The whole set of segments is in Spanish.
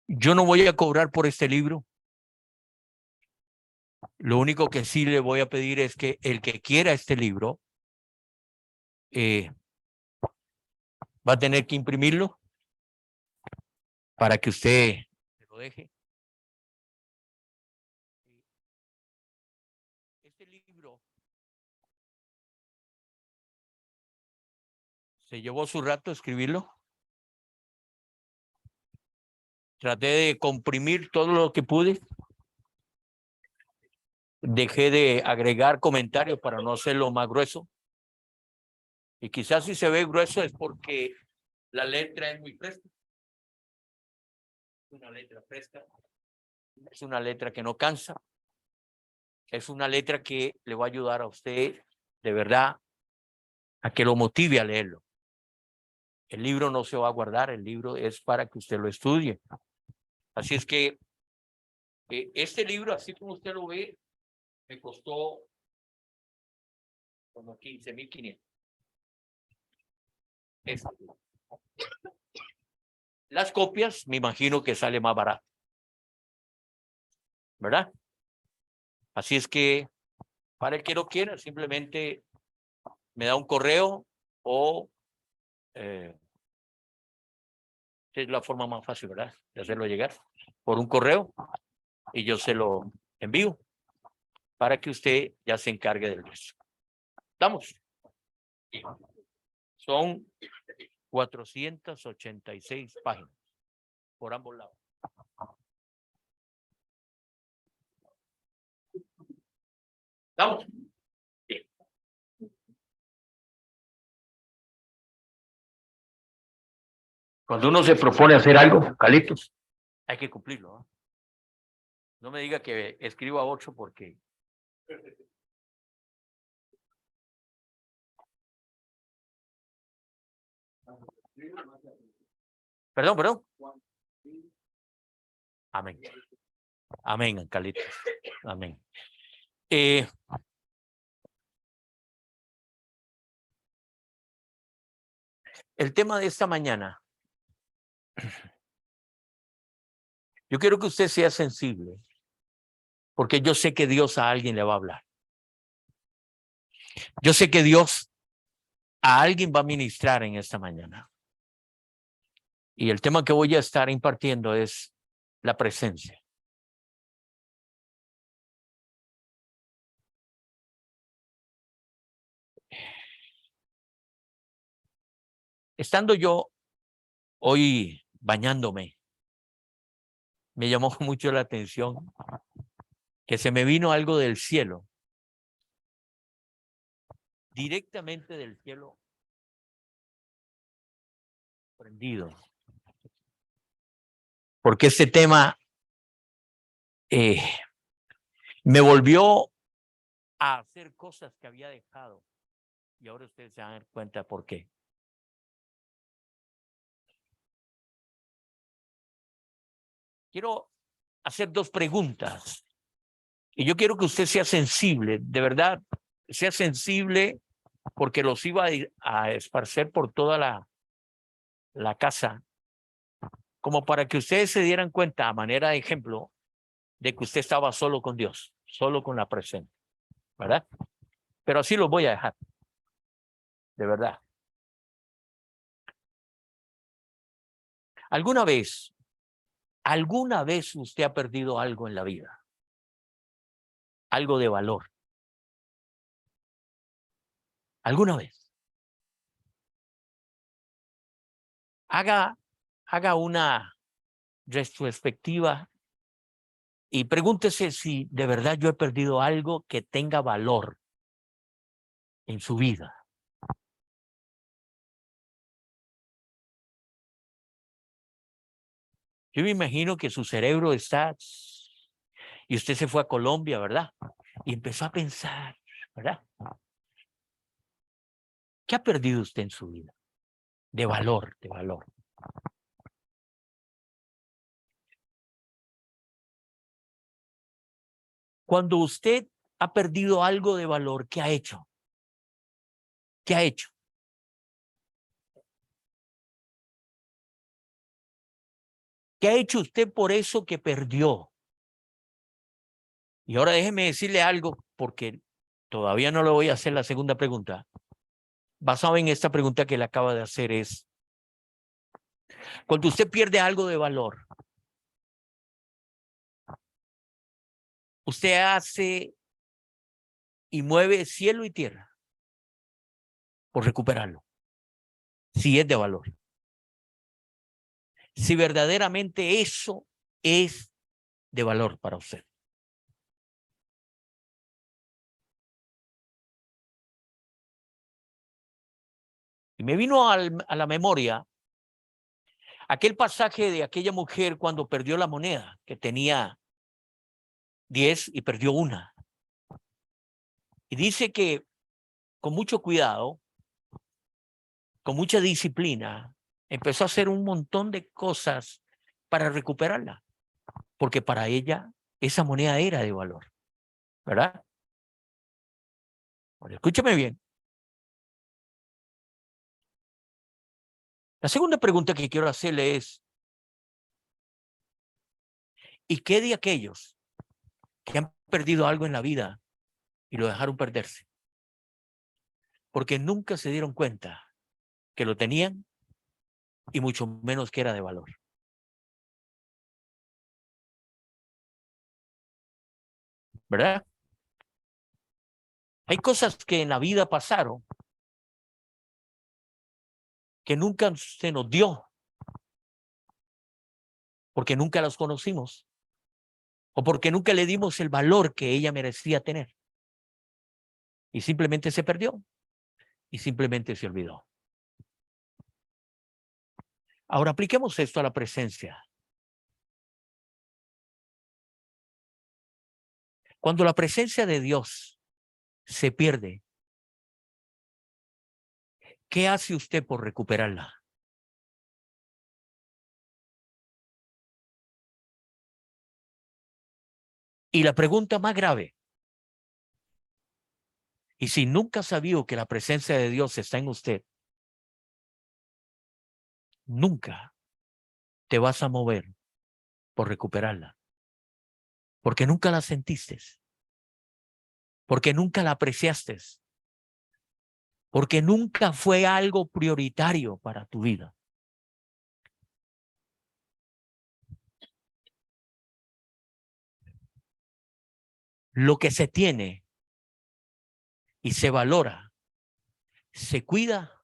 Yo no voy a cobrar por este libro. Lo único que sí le voy a pedir es que el que quiera este libro va a tener que imprimirlo para que usted lo deje. Este libro se llevó su rato escribirlo. Traté de comprimir todo lo que pude. Dejé de agregar comentarios para no hacerlo más grueso. Y quizás si se ve grueso es porque la letra es muy fresca. Es una letra fresca. Es una letra que no cansa. Es una letra que le va a ayudar a usted de verdad a que lo motive a leerlo. El libro no se va a guardar, el libro es para que usted lo estudie. Así es que este libro, así como usted lo ve, me costó como 15,500. Las copias, me imagino que sale más barato, ¿verdad? Así es que para el que lo quiera, simplemente me da un correo o es la forma más fácil, ¿verdad? De hacerlo llegar por un correo y yo se lo envío para que usted ya se encargue del resto. ¿Estamos? Son 486 páginas por ambos lados. ¿Estamos? Bien. Cuando uno se propone hacer algo, Calitos, hay que cumplirlo, ¿no? No me diga que escriba 8 porque... Perdón. Amén. Amén, Calitos. Amén. El tema de esta mañana, yo quiero que usted sea sensible, porque yo sé que Dios a alguien le va a hablar. Yo sé que Dios a alguien va a ministrar en esta mañana. Y el tema que voy a estar impartiendo es la presencia. Estando yo hoy bañándome, me llamó mucho la atención que se me vino algo del cielo, directamente del cielo prendido. Porque este tema me volvió a hacer cosas que había dejado. Y ahora ustedes se dan cuenta por qué. Quiero hacer 2 preguntas. Y yo quiero que usted sea sensible, de verdad, sea sensible, porque los iba a esparcer por toda la casa, como para que ustedes se dieran cuenta, a manera de ejemplo, de que usted estaba solo con Dios, solo con la presencia, ¿verdad? Pero así los voy a dejar, de verdad. ¿Alguna vez usted ha perdido algo en la vida? Algo de valor. ¿Alguna vez? Haga una retrospectiva y pregúntese si de verdad yo he perdido algo que tenga valor en su vida. Yo me imagino que su cerebro está y usted se fue a Colombia, ¿verdad? Y empezó a pensar, ¿verdad? ¿Qué ha perdido usted en su vida? De valor, de valor. Cuando usted ha perdido algo de valor, ¿qué ha hecho? ¿Qué ha hecho? ¿Qué ha hecho usted por eso que perdió? Y ahora déjeme decirle algo, porque todavía no le voy a hacer la segunda pregunta. Basado en esta pregunta que le acaba de hacer es, cuando usted pierde algo de valor, usted hace y mueve cielo y tierra por recuperarlo, si es de valor. Si verdaderamente eso es de valor para usted. Y me vino a la memoria aquel pasaje de aquella mujer cuando perdió la moneda, que tenía 10 y perdió una. Y dice que con mucho cuidado, con mucha disciplina, empezó a hacer un montón de cosas para recuperarla, porque para ella esa moneda era de valor, ¿verdad? Bueno, escúcheme bien. La segunda pregunta que quiero hacerle es, ¿y qué de aquellos que han perdido algo en la vida y lo dejaron perderse? Porque nunca se dieron cuenta que lo tenían y mucho menos que era de valor. ¿Verdad? Hay cosas que en la vida pasaron que nunca se nos dio porque nunca las conocimos o porque nunca le dimos el valor que ella merecía tener. Y simplemente se perdió y simplemente se olvidó. Ahora apliquemos esto a la presencia. Cuando la presencia de Dios se pierde, ¿qué hace usted por recuperarla? Y la pregunta más grave, y si nunca sabió que la presencia de Dios está en usted, nunca te vas a mover por recuperarla, porque nunca la sentiste, porque nunca la apreciaste, porque nunca fue algo prioritario para tu vida. Lo que se tiene y se valora, se cuida,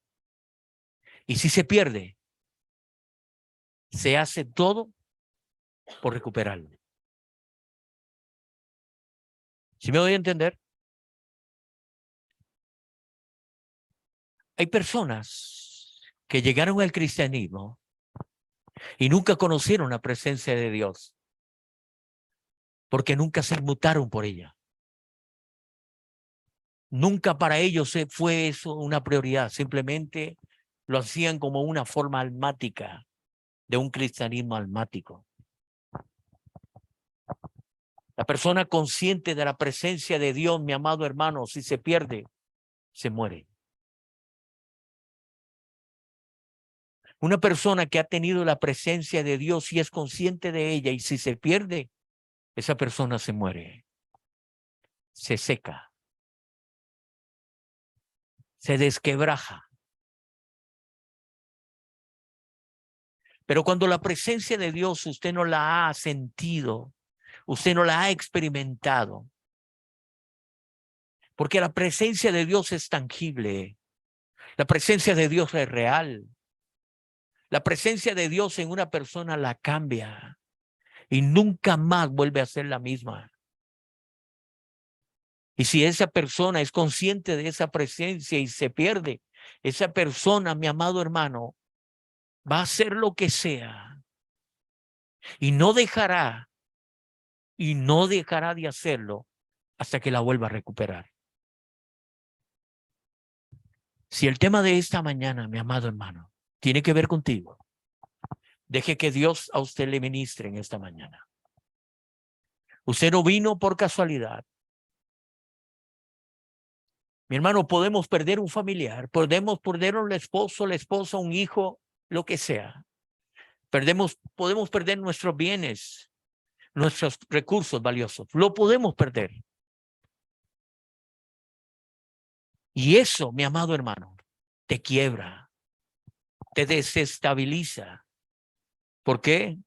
y si se pierde, se hace todo por recuperarlo. ¿Sí me doy a entender? Hay personas que llegaron al cristianismo y nunca conocieron la presencia de Dios porque nunca se inmutaron por ella. Nunca para ellos fue eso una prioridad, simplemente lo hacían como una forma almática de un cristianismo almático. La persona consciente de la presencia de Dios, mi amado hermano, si se pierde, se muere. Una persona que ha tenido la presencia de Dios y es consciente de ella y si se pierde, esa persona se muere, se seca, se desquebraja. Pero cuando la presencia de Dios usted no la ha sentido, usted no la ha experimentado, porque la presencia de Dios es tangible, la presencia de Dios es real, la presencia de Dios en una persona la cambia y nunca más vuelve a ser la misma. Y si esa persona es consciente de esa presencia y se pierde, esa persona, mi amado hermano, va a hacer lo que sea y no dejará de hacerlo hasta que la vuelva a recuperar. Si el tema de esta mañana, mi amado hermano, tiene que ver contigo, deje que Dios a usted le ministre en esta mañana. Usted no vino por casualidad. Mi hermano, podemos perder un familiar, podemos perder un esposo, la esposa, un hijo, lo que sea. Podemos perder nuestros bienes, nuestros recursos valiosos. Lo podemos perder. Y eso, mi amado hermano, te quiebra, te desestabiliza. ¿Por qué?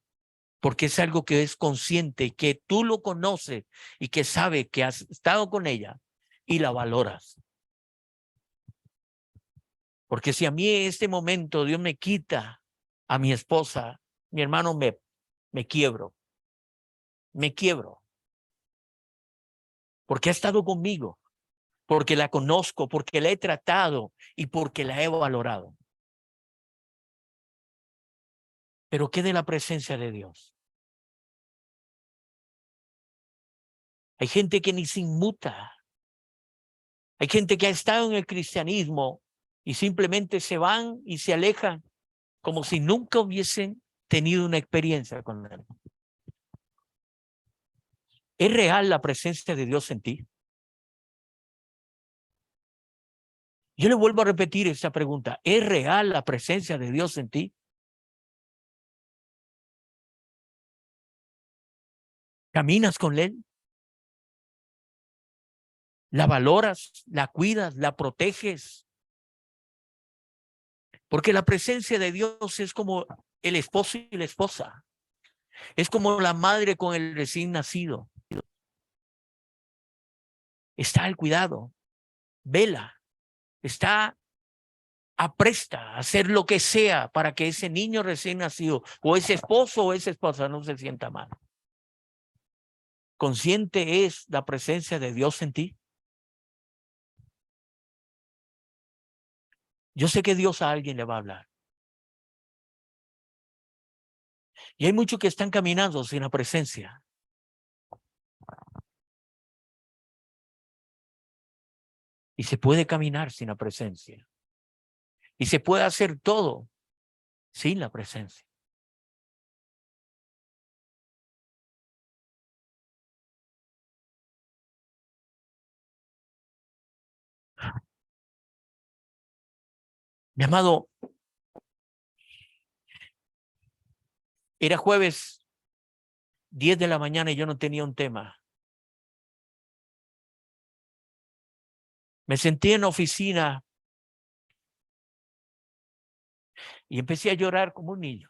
Porque es algo que es consciente, que tú lo conoces y que sabe que has estado con ella y la valoras. Porque si a mí en este momento Dios me quita a mi esposa, mi hermano, me quiebro. Me quiebro. Porque ha estado conmigo, porque la conozco, porque la he tratado y porque la he valorado. Pero ¿qué de la presencia de Dios? Hay gente que ni se inmuta. Hay gente que ha estado en el cristianismo y simplemente se van y se alejan como si nunca hubiesen tenido una experiencia con él. ¿Es real la presencia de Dios en ti? Yo le vuelvo a repetir esta pregunta. ¿Es real la presencia de Dios en ti? ¿Caminas con Él? ¿La valoras? ¿La cuidas? ¿La proteges? Porque la presencia de Dios es como el esposo y la esposa. Es como la madre con el recién nacido. Está al cuidado, vela, está apresta a hacer lo que sea para que ese niño recién nacido o ese esposo o esa esposa no se sienta mal. ¿Consciente es la presencia de Dios en ti? Yo sé que Dios a alguien le va a hablar. Y hay muchos que están caminando sin la presencia. Y se puede caminar sin la presencia. Y se puede hacer todo sin la presencia. Mi amado, era jueves 10 de la mañana y yo no tenía un tema. Me senté en la oficina y empecé a llorar como un niño.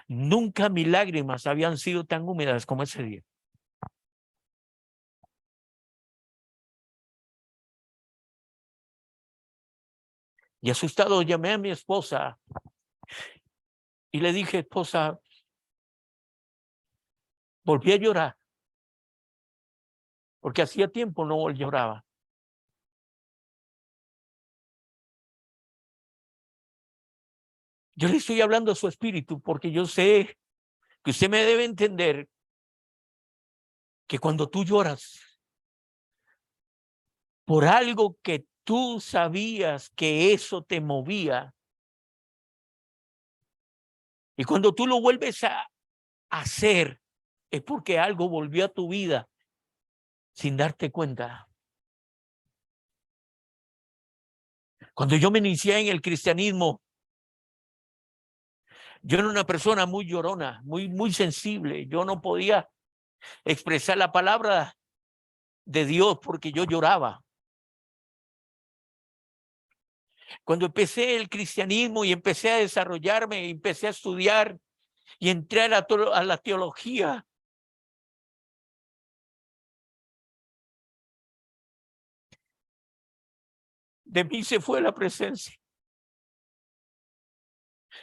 Nunca mis lágrimas habían sido tan húmedas como ese día. Y asustado llamé a mi esposa y le dije, esposa, volví a llorar, porque hacía tiempo no lloraba. Yo le estoy hablando a su espíritu porque yo sé que usted me debe entender que cuando tú lloras por algo que tú sabías que eso te movía, y cuando tú lo vuelves a hacer, es porque algo volvió a tu vida sin darte cuenta. Cuando yo me inicié en el cristianismo, yo era una persona muy llorona, muy sensible. Yo no podía expresar la palabra de Dios porque yo lloraba. Cuando empecé el cristianismo y empecé a desarrollarme, empecé a estudiar y entré a la teología, de mí se fue la presencia.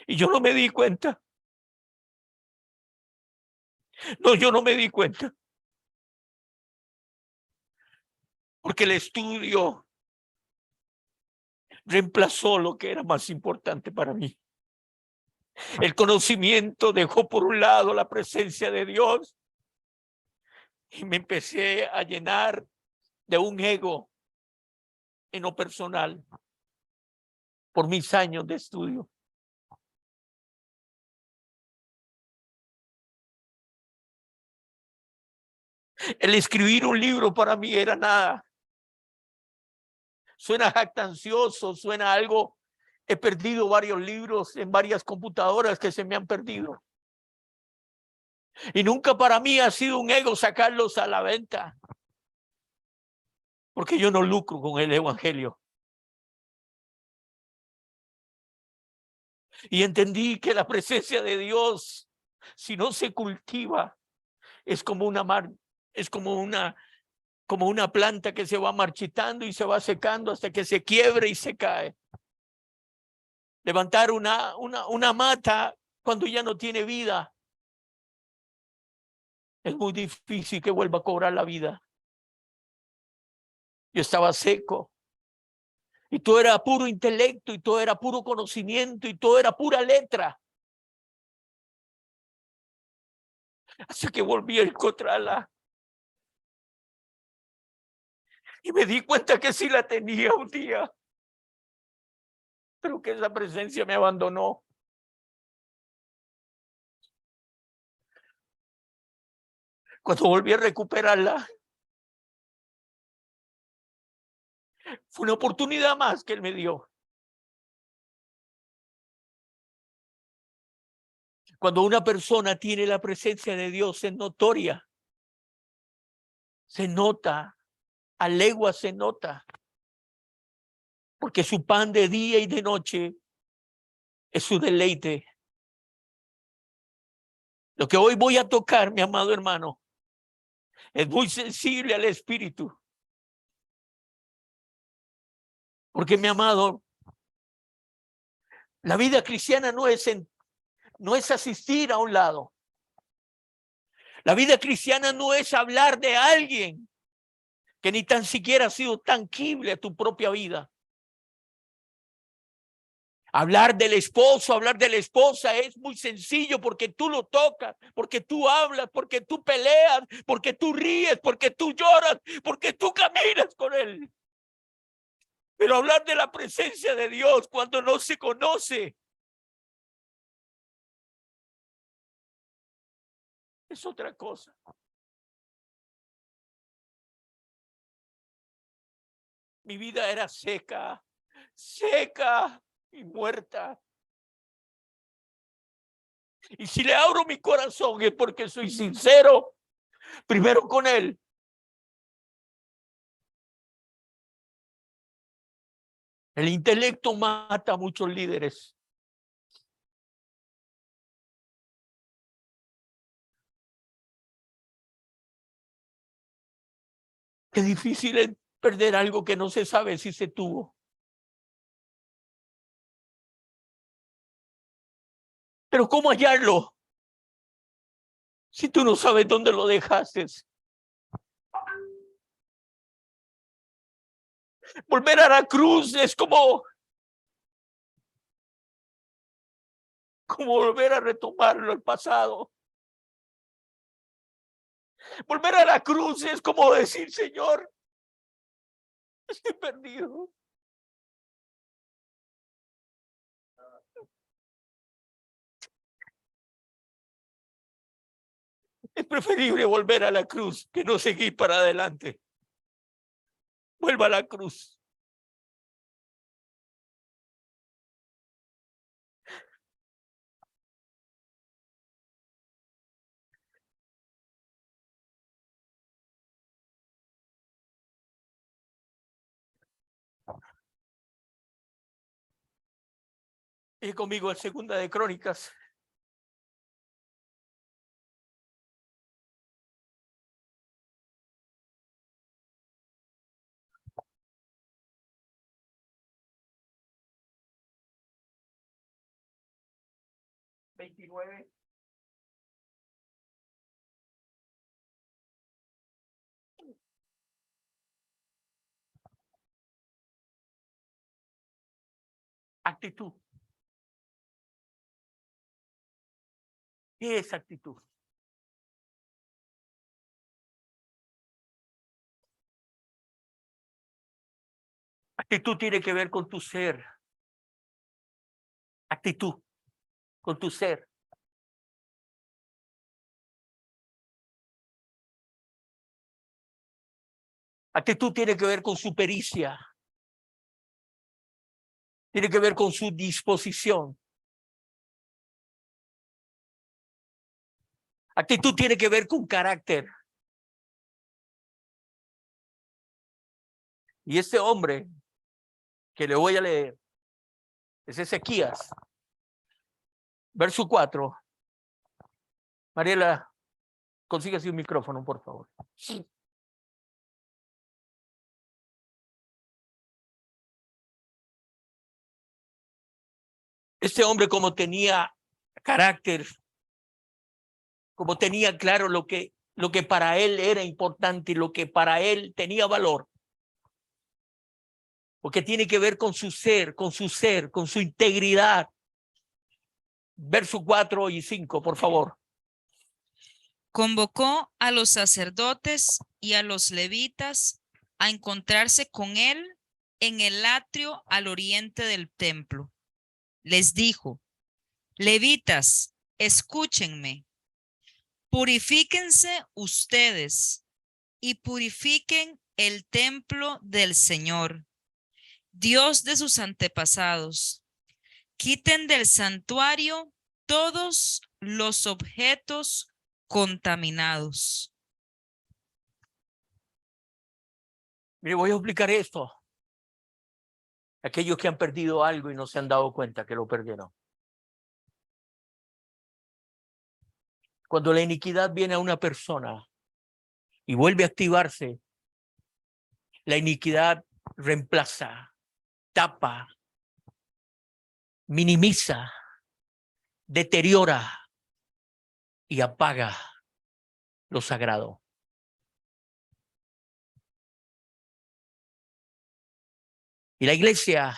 Y yo no me di cuenta. No, yo no me di cuenta. Porque el estudio reemplazó lo que era más importante para mí. El conocimiento dejó por un lado la presencia de Dios y me empecé a llenar de un ego en lo personal por mis años de estudio. El escribir un libro para mí era nada. Suena jactancioso, suena algo He perdido varios libros en varias computadoras que se me han perdido. Y nunca para mí ha sido un ego sacarlos a la venta, porque yo no lucro con el evangelio. Y entendí que la presencia de Dios, si no se cultiva, es como una planta que se va marchitando y se va secando hasta que se quiebre y se cae. Levantar una mata cuando ya no tiene vida, es muy difícil que vuelva a cobrar la vida. Yo estaba seco y todo era puro intelecto y todo era puro conocimiento y todo era pura letra. Hasta que volví a encontrarla y me di cuenta que sí la tenía un día, pero que esa presencia me abandonó. Cuando volví a recuperarla, fue una oportunidad más que él me dio. Cuando una persona tiene la presencia de Dios, es notoria, se nota, a leguas se nota, porque su pan de día y de noche es su deleite. Lo que hoy voy a tocar, mi amado hermano, es muy sensible al espíritu. Porque, mi amado, la vida cristiana no es asistir a un lado. La vida cristiana no es hablar de alguien que ni tan siquiera ha sido tangible a tu propia vida. Hablar del esposo, hablar de la esposa es muy sencillo porque tú lo tocas, porque tú hablas, porque tú peleas, porque tú ríes, porque tú lloras, porque tú caminas con él. Pero hablar de la presencia de Dios cuando no se conoce es otra cosa. Mi vida era seca, seca y muerta. Y si le abro mi corazón es porque soy sincero, primero con él. El intelecto mata a muchos líderes. Qué difícil es perder algo que no se sabe si se tuvo. Pero ¿cómo hallarlo si tú no sabes dónde lo dejaste? Volver a la cruz es como volver a retomarlo el pasado. Volver a la cruz es como decir, Señor, estoy perdido. Es preferible volver a la cruz que no seguir para adelante. Vuelva a la cruz. Y conmigo en Segunda de Crónicas. Actitud. ¿Qué es actitud? Actitud tiene que ver con tu ser. Actitud con tu ser. Actitud tiene que ver con su pericia. Tiene que ver con su disposición. Actitud tiene que ver con carácter. Y este hombre que le voy a leer es Ezequías, verso 4. Mariela, consígase un micrófono, por favor. Este hombre, como tenía carácter, como tenía claro lo que para él era importante y lo que para él tenía valor, porque tiene que ver con su ser, con su integridad. Versos 4 y 5, por favor. Convocó a los sacerdotes y a los levitas a encontrarse con él en el atrio al oriente del templo. Les dijo: levitas, escúchenme. Purifíquense ustedes y purifiquen el templo del Señor, Dios de sus antepasados. Quiten del santuario todos los objetos contaminados. Mire, voy a explicar esto. Aquellos que han perdido algo y no se han dado cuenta que lo perdieron. Cuando la iniquidad viene a una persona y vuelve a activarse, la iniquidad reemplaza, tapa, minimiza, deteriora y apaga lo sagrado. Y la iglesia,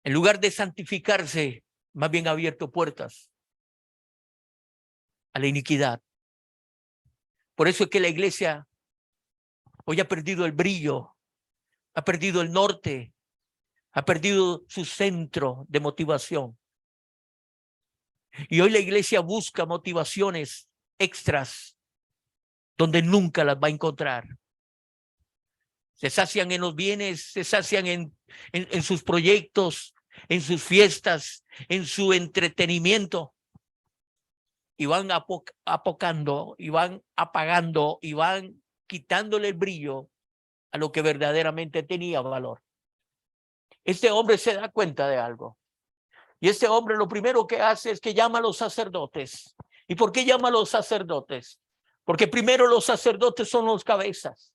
en lugar de santificarse, más bien ha abierto puertas a la iniquidad. Por eso es que la iglesia hoy ha perdido el brillo, ha perdido el norte, ha perdido su centro de motivación. Y hoy la iglesia busca motivaciones extras donde nunca las va a encontrar. Se sacian en los bienes, se sacian en sus proyectos, en sus fiestas, en su entretenimiento. Y van apocando, y van apagando, y van quitándole el brillo a lo que verdaderamente tenía valor. Este hombre se da cuenta de algo. Y este hombre lo primero que hace es que llama a los sacerdotes. ¿Y por qué llama a los sacerdotes? Porque primero los sacerdotes son los cabezas.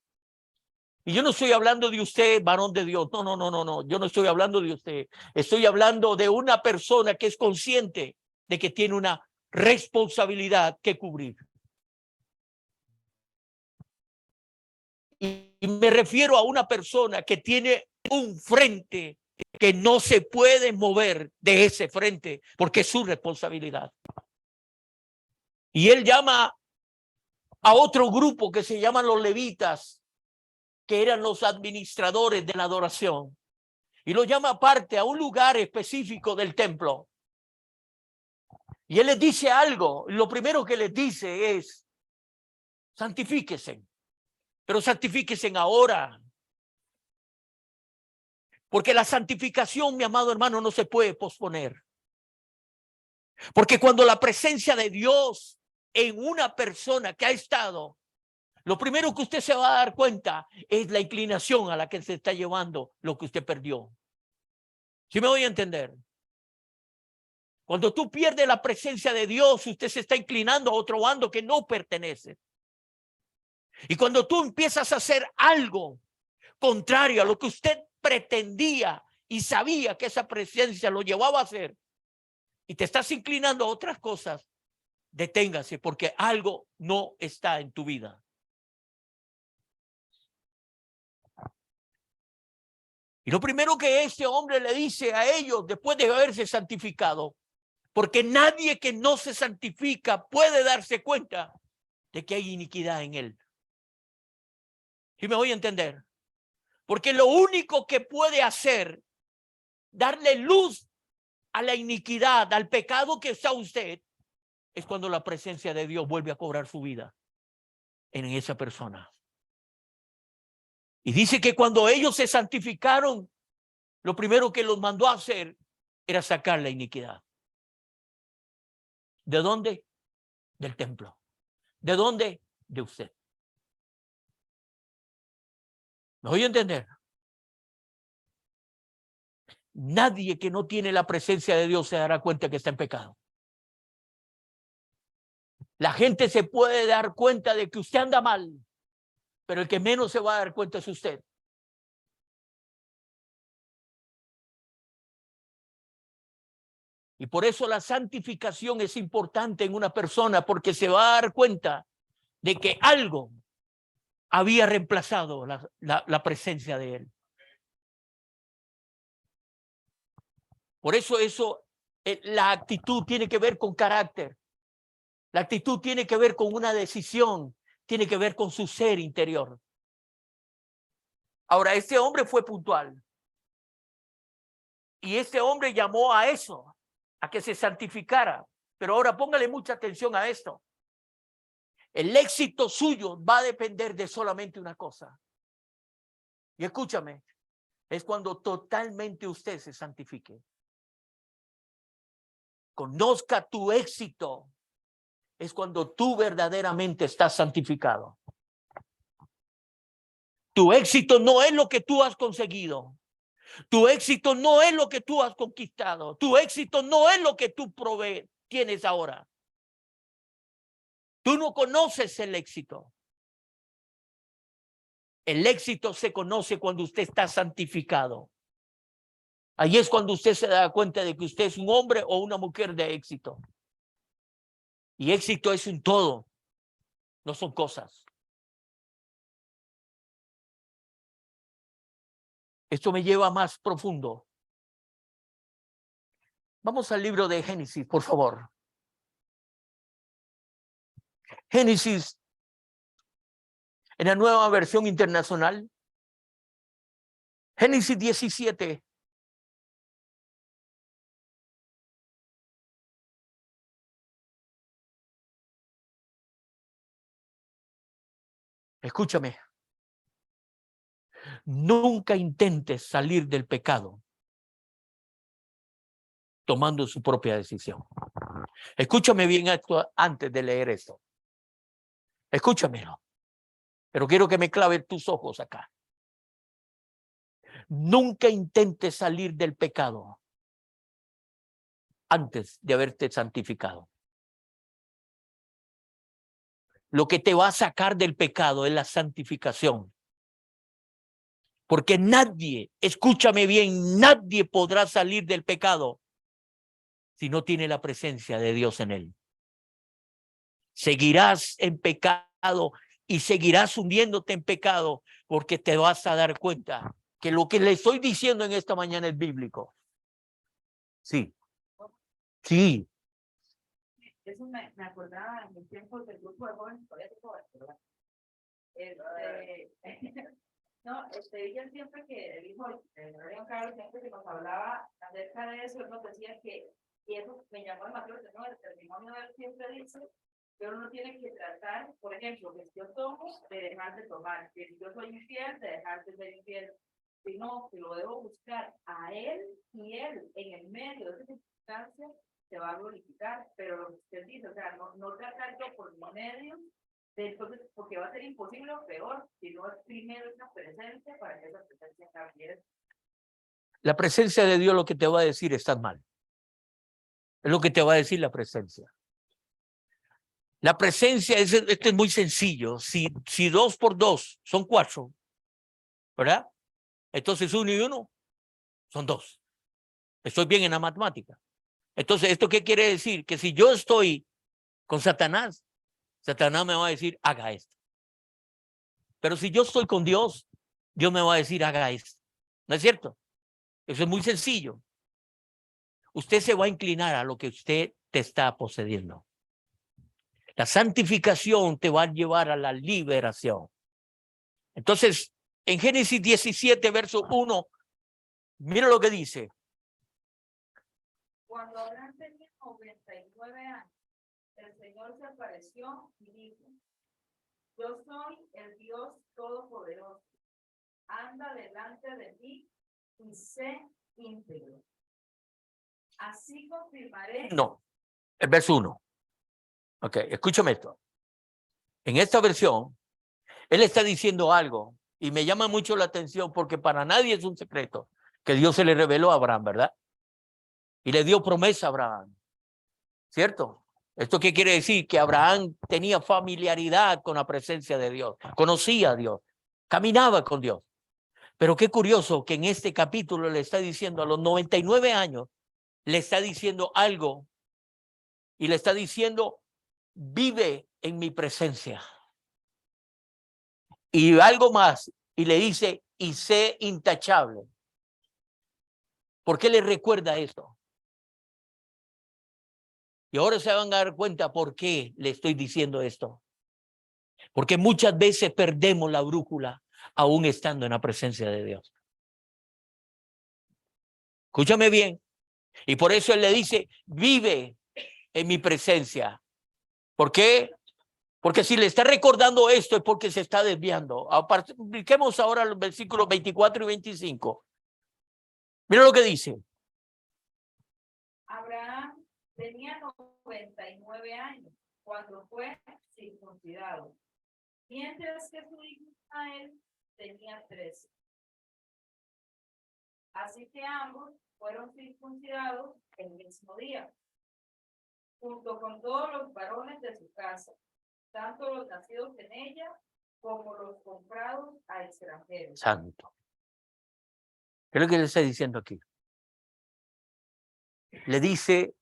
Y yo no estoy hablando de usted, varón de Dios. No. Yo no estoy hablando de usted. Estoy hablando de una persona que es consciente de que tiene una responsabilidad que cubrir. Y me refiero a una persona que tiene un frente que no se puede mover de ese frente porque es su responsabilidad. Y él llama a otro grupo que se llaman los levitas, que eran los administradores de la adoración, y lo llama aparte a un lugar específico del templo. Y él les dice algo. Lo primero que les dice es: santifíquense, pero santifíquense ahora. Porque la santificación, mi amado hermano, no se puede posponer. Porque cuando la presencia de Dios en una persona que ha estado, lo primero que usted se va a dar cuenta es la inclinación a la que se está llevando lo que usted perdió. ¿Sí me voy a entender? Cuando tú pierdes la presencia de Dios, usted se está inclinando a otro bando que no pertenece. Y cuando tú empiezas a hacer algo contrario a lo que usted pretendía y sabía que esa presencia lo llevaba a hacer, y te estás inclinando a otras cosas, deténgase, porque algo no está en tu vida. Y lo primero que este hombre le dice a ellos después de haberse santificado, porque nadie que no se santifica puede darse cuenta de que hay iniquidad en él. ¿Sí me voy a entender? Porque lo único que puede hacer, darle luz a la iniquidad, al pecado que está usted, es cuando la presencia de Dios vuelve a cobrar su vida en esa persona. Y dice que cuando ellos se santificaron, lo primero que los mandó a hacer era sacar la iniquidad. ¿De dónde? Del templo. ¿De dónde? De usted. ¿Me voy a entender? Nadie que no tiene la presencia de Dios se dará cuenta que está en pecado. La gente se puede dar cuenta de que usted anda mal, pero el que menos se va a dar cuenta es usted. Y por eso la santificación es importante en una persona, porque se va a dar cuenta de que algo había reemplazado la presencia de él. Por eso la actitud tiene que ver con carácter. La actitud tiene que ver con una decisión, tiene que ver con su ser interior. Ahora, este hombre fue puntual. Y este hombre llamó a eso, a que se santificara. Pero ahora póngale mucha atención a esto. El éxito suyo va a depender de solamente una cosa. Y escúchame, es cuando totalmente usted se santifique. Conozca tu éxito. Es cuando tú verdaderamente estás santificado. Tu éxito no es lo que tú has conseguido. Tu éxito no es lo que tú has conquistado. Tu éxito no es lo que tú tienes ahora. Tú no conoces el éxito. El éxito se conoce cuando usted está santificado. Ahí es cuando usted se da cuenta de que usted es un hombre o una mujer de éxito. Y éxito es un todo, no son cosas. Esto me lleva más profundo. Vamos al libro de Génesis, por favor. Génesis, en la nueva versión internacional. Génesis 17. Escúchame. Nunca intentes salir del pecado tomando su propia decisión. Escúchame bien esto antes de leer esto. Escúchamelo. Pero quiero que me claven tus ojos acá. Nunca intentes salir del pecado antes de haberte santificado. Lo que te va a sacar del pecado es la santificación. Porque nadie, escúchame bien, nadie podrá salir del pecado si no tiene la presencia de Dios en él. Seguirás en pecado y seguirás hundiéndote en pecado porque te vas a dar cuenta que lo que le estoy diciendo en esta mañana es bíblico. Sí. Sí. Eso me acordaba en el tiempo del grupo de jóvenes, todavía tengo, ¿verdad? No, ella siempre que dijo, Ryan Carlos siempre que nos hablaba acerca de eso, él nos decía que, y eso me llamó demasiado la atención, el testimonio de él siempre dice que uno tiene que tratar, por ejemplo, que si yo tomo, de dejar de tomar, que si yo soy infiel, de dejar de ser infiel, sino que lo debo buscar a él y él en el medio de esa circunstancia se va a glorificar, pero lo que usted dice, o sea, no tratar yo por los medios, entonces, porque va a ser imposible o peor, si no es primero esa presencia para que esa presencia cambie. La presencia de Dios lo que te va a decir estás mal. Es lo que te va a decir la presencia. La presencia, esto es muy sencillo. Si 2 por 2 son 4, ¿verdad? Entonces 1 y 1 son 2. Estoy bien en la matemática. Entonces, ¿esto qué quiere decir? Que si yo estoy con Satanás, Satanás me va a decir, haga esto. Pero si yo estoy con Dios, Dios me va a decir, haga esto. ¿No es cierto? Eso es muy sencillo. Usted se va a inclinar a lo que usted te está poseyendo. La santificación te va a llevar a la liberación. Entonces, en Génesis 17, verso 1, mira lo que dice. Cuando Abraham tenía 99 años, el Señor se apareció y dijo: yo soy el Dios Todopoderoso. Anda delante de mí y sé íntegro. Así confirmaré. No, el verso 1. Ok, escúchame esto. En esta versión, él está diciendo algo y me llama mucho la atención porque para nadie es un secreto que Dios se le reveló a Abraham, ¿verdad? Y le dio promesa a Abraham, ¿cierto? ¿Esto qué quiere decir? Que Abraham tenía familiaridad con la presencia de Dios, conocía a Dios, caminaba con Dios. Pero qué curioso que en este capítulo le está diciendo a los 99 años, le está diciendo algo y le está diciendo, vive en mi presencia. Y algo más, y le dice, y sé intachable. ¿Por qué le recuerda esto? Y ahora se van a dar cuenta por qué le estoy diciendo esto. Porque muchas veces perdemos la brújula aún estando en la presencia de Dios. Escúchame bien. Y por eso él le dice, vive en mi presencia. ¿Por qué? Porque si le está recordando esto es porque se está desviando. Apliquemos ahora los versículos 24 y 25. Mira lo que dice. Abraham tenía 99 años cuando fue circuncidado, mientras que su hijo Ismael tenía 13. Así que ambos fueron circuncidados el mismo día, junto con todos los varones de su casa, tanto los nacidos en ella como los comprados a extranjeros. Santo. ¿Qué es lo que le está diciendo aquí? Le dice,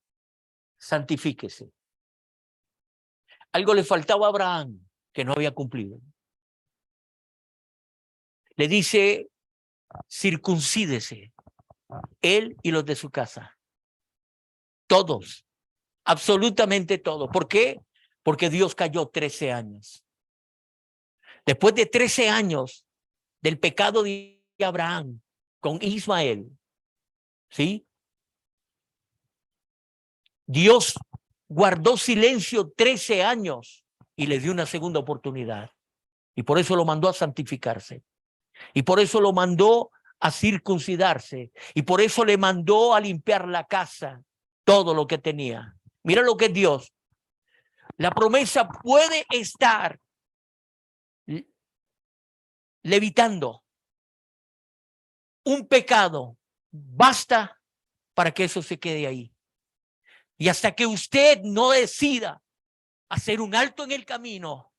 santifíquese. Algo le faltaba a Abraham que no había cumplido. Le dice, circuncídese, él y los de su casa. Todos, absolutamente todos. ¿Por qué? Porque Dios cayó 13 años. Después de 13 años del pecado de Abraham con Ismael, ¿sí? Dios guardó silencio 13 años y le dio una segunda oportunidad. Y por eso lo mandó a santificarse. Y por eso lo mandó a circuncidarse. Y por eso le mandó a limpiar la casa, todo lo que tenía. Mira lo que es Dios. La promesa puede estar levitando. Un pecado basta para que eso se quede ahí. Y hasta que usted no decida hacer un alto en el camino,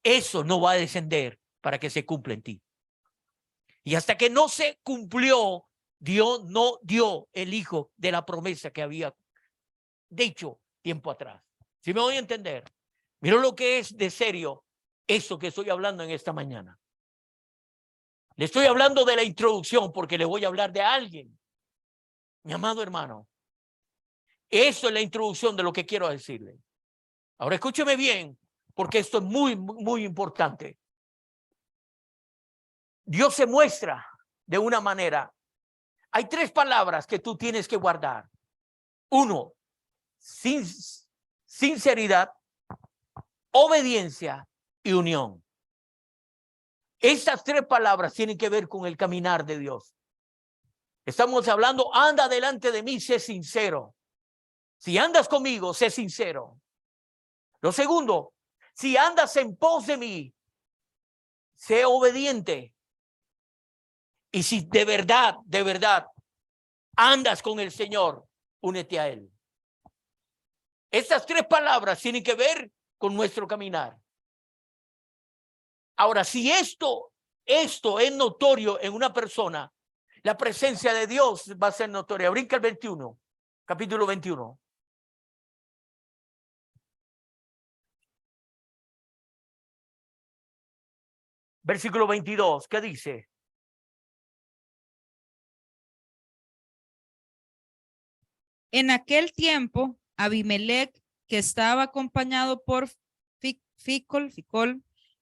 eso no va a descender para que se cumpla en ti. Y hasta que no se cumplió, Dios no dio el hijo de la promesa que había dicho tiempo atrás. ¿Sí me voy a entender? Mira lo que es de serio eso que estoy hablando en esta mañana. Le estoy hablando de la introducción porque le voy a hablar de alguien. Mi amado hermano, eso es la introducción de lo que quiero decirle. Ahora escúcheme bien, porque esto es muy, muy importante. Dios se muestra de una manera. Hay 3 palabras que tú tienes que guardar. 1, sinceridad, obediencia y unión. Estas 3 palabras tienen que ver con el caminar de Dios. Estamos hablando, anda delante de mí, sé sincero. Si andas conmigo, sé sincero. Lo segundo, si andas en pos de mí, sé obediente. Y si de verdad andas con el Señor, únete a Él. Estas 3 palabras tienen que ver con nuestro caminar. Ahora, si esto es notorio en una persona, la presencia de Dios va a ser notoria. Brinca el 21, capítulo 21. Versículo 22, ¿qué dice? En aquel tiempo, Abimelech, que estaba acompañado por Ficol,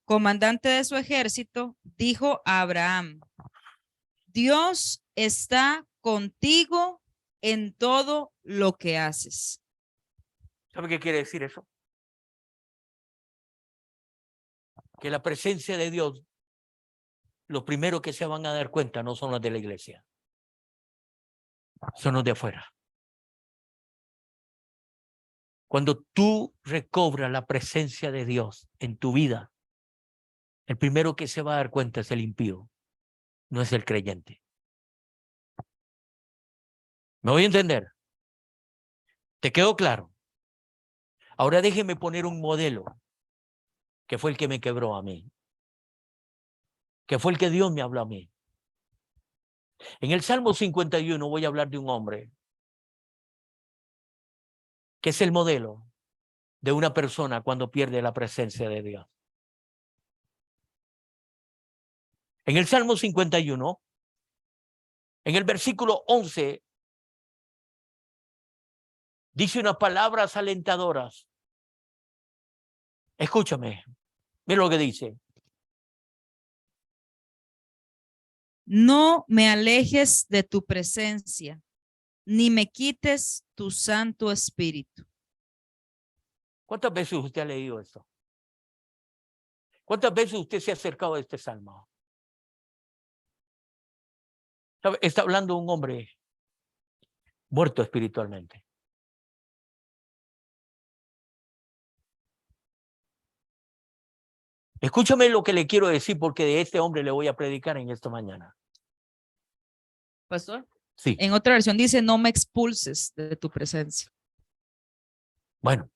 comandante de su ejército, dijo a Abraham: Dios está contigo en todo lo que haces. ¿Sabe qué quiere decir eso? Que la presencia de Dios, los primeros que se van a dar cuenta no son los de la iglesia. Eso no es de afuera. Cuando tú recobras la presencia de Dios en tu vida, el primero que se va a dar cuenta es el impío, no es el creyente. ¿Me voy a entender? ¿Te quedó claro? Ahora déjeme poner un modelo que fue el que me quebró a mí, que fue el que Dios me habló a mí. En el Salmo 51 voy a hablar de un hombre que es el modelo de una persona cuando pierde la presencia de Dios. En el Salmo 51, en el versículo 11, dice unas palabras alentadoras. Escúchame, mira lo que dice. No me alejes de tu presencia, ni me quites tu Santo Espíritu. ¿Cuántas veces usted ha leído esto? ¿Cuántas veces usted se ha acercado a este salmo? Está hablando un hombre muerto espiritualmente. Escúchame lo que le quiero decir, porque de este hombre le voy a predicar en esta mañana. Pastor. Sí. En otra versión dice, no me expulses de tu presencia. Bueno,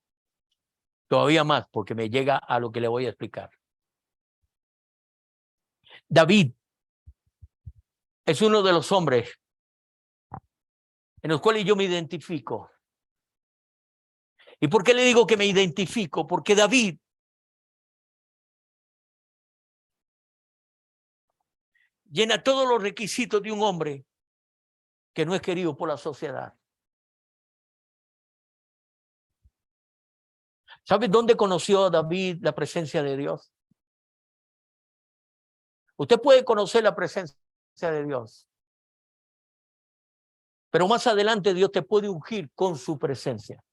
todavía más, porque me llega a lo que le voy a explicar. David es uno de los hombres en los cuales yo me identifico. ¿Y por qué le digo que me identifico? Porque David llena todos los requisitos de un hombre que no es querido por la sociedad. ¿Sabe dónde conoció David la presencia de Dios? Usted puede conocer la presencia de Dios, pero más adelante Dios te puede ungir con su presencia.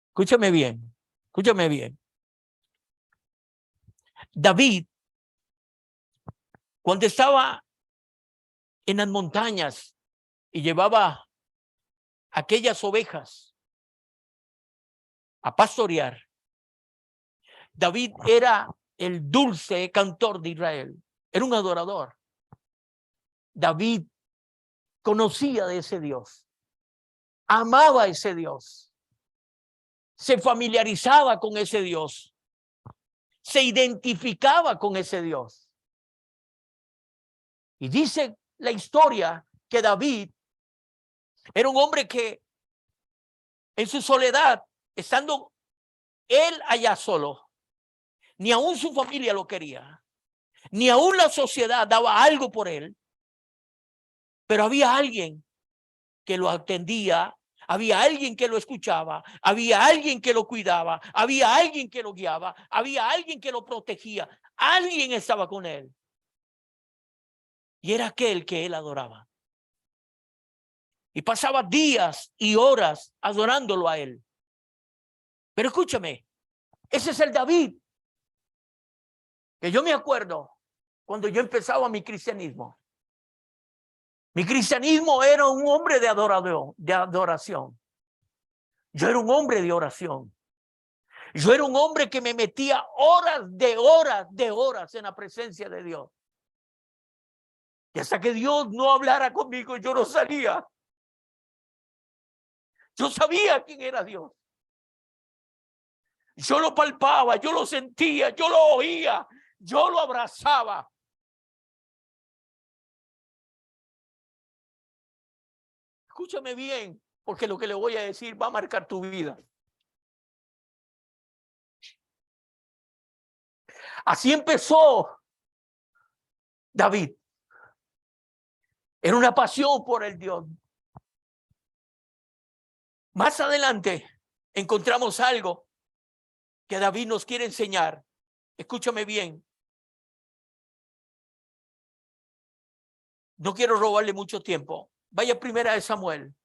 Escúchame bien, escúchame bien. David, cuando estaba en las montañas y llevaba aquellas ovejas a pastorear, David era el dulce cantor de Israel, era un adorador. David conocía de ese Dios, amaba a ese Dios, se familiarizaba con ese Dios, se identificaba con ese Dios. Y dice la historia que David era un hombre que en su soledad, estando él allá solo, ni aún su familia lo quería, ni aún la sociedad daba algo por él, pero había alguien que lo atendía, había alguien que lo escuchaba, había alguien que lo cuidaba, había alguien que lo guiaba, había alguien que lo protegía, alguien estaba con él. Y era aquel que él adoraba. Y pasaba días y horas adorándolo a él. Pero escúchame, ese es el David que yo me acuerdo cuando yo empezaba mi cristianismo. Mi cristianismo era un hombre de adoración. Yo era un hombre de oración. Yo era un hombre que me metía horas en la presencia de Dios. Y hasta que Dios no hablara conmigo, yo no salía. Yo sabía quién era Dios. Yo lo palpaba, yo lo sentía, yo lo oía, yo lo abrazaba. Escúchame bien, porque lo que le voy a decir va a marcar tu vida. Así empezó David. Era una pasión por el Dios. Más adelante encontramos algo que David nos quiere enseñar. Escúchame bien. No quiero robarle mucho tiempo. Vaya primera de Samuel.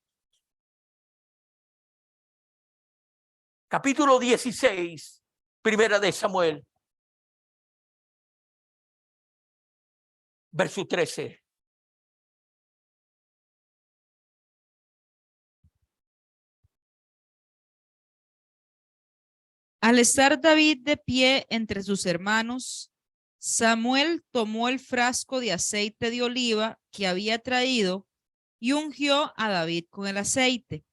Capítulo 16, primera de Samuel. Verso 13. Al estar David de pie entre sus hermanos, Samuel tomó el frasco de aceite de oliva que había traído y ungió a David con el aceite.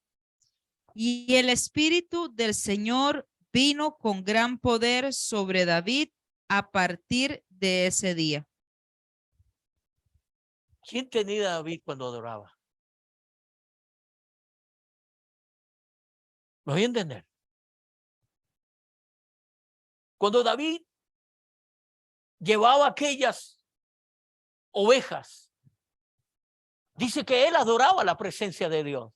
Y el Espíritu del Señor vino con gran poder sobre David a partir de ese día. ¿Quién tenía a David cuando adoraba? ¿Me voy a entender? Cuando David llevaba aquellas ovejas, dice que él adoraba la presencia de Dios.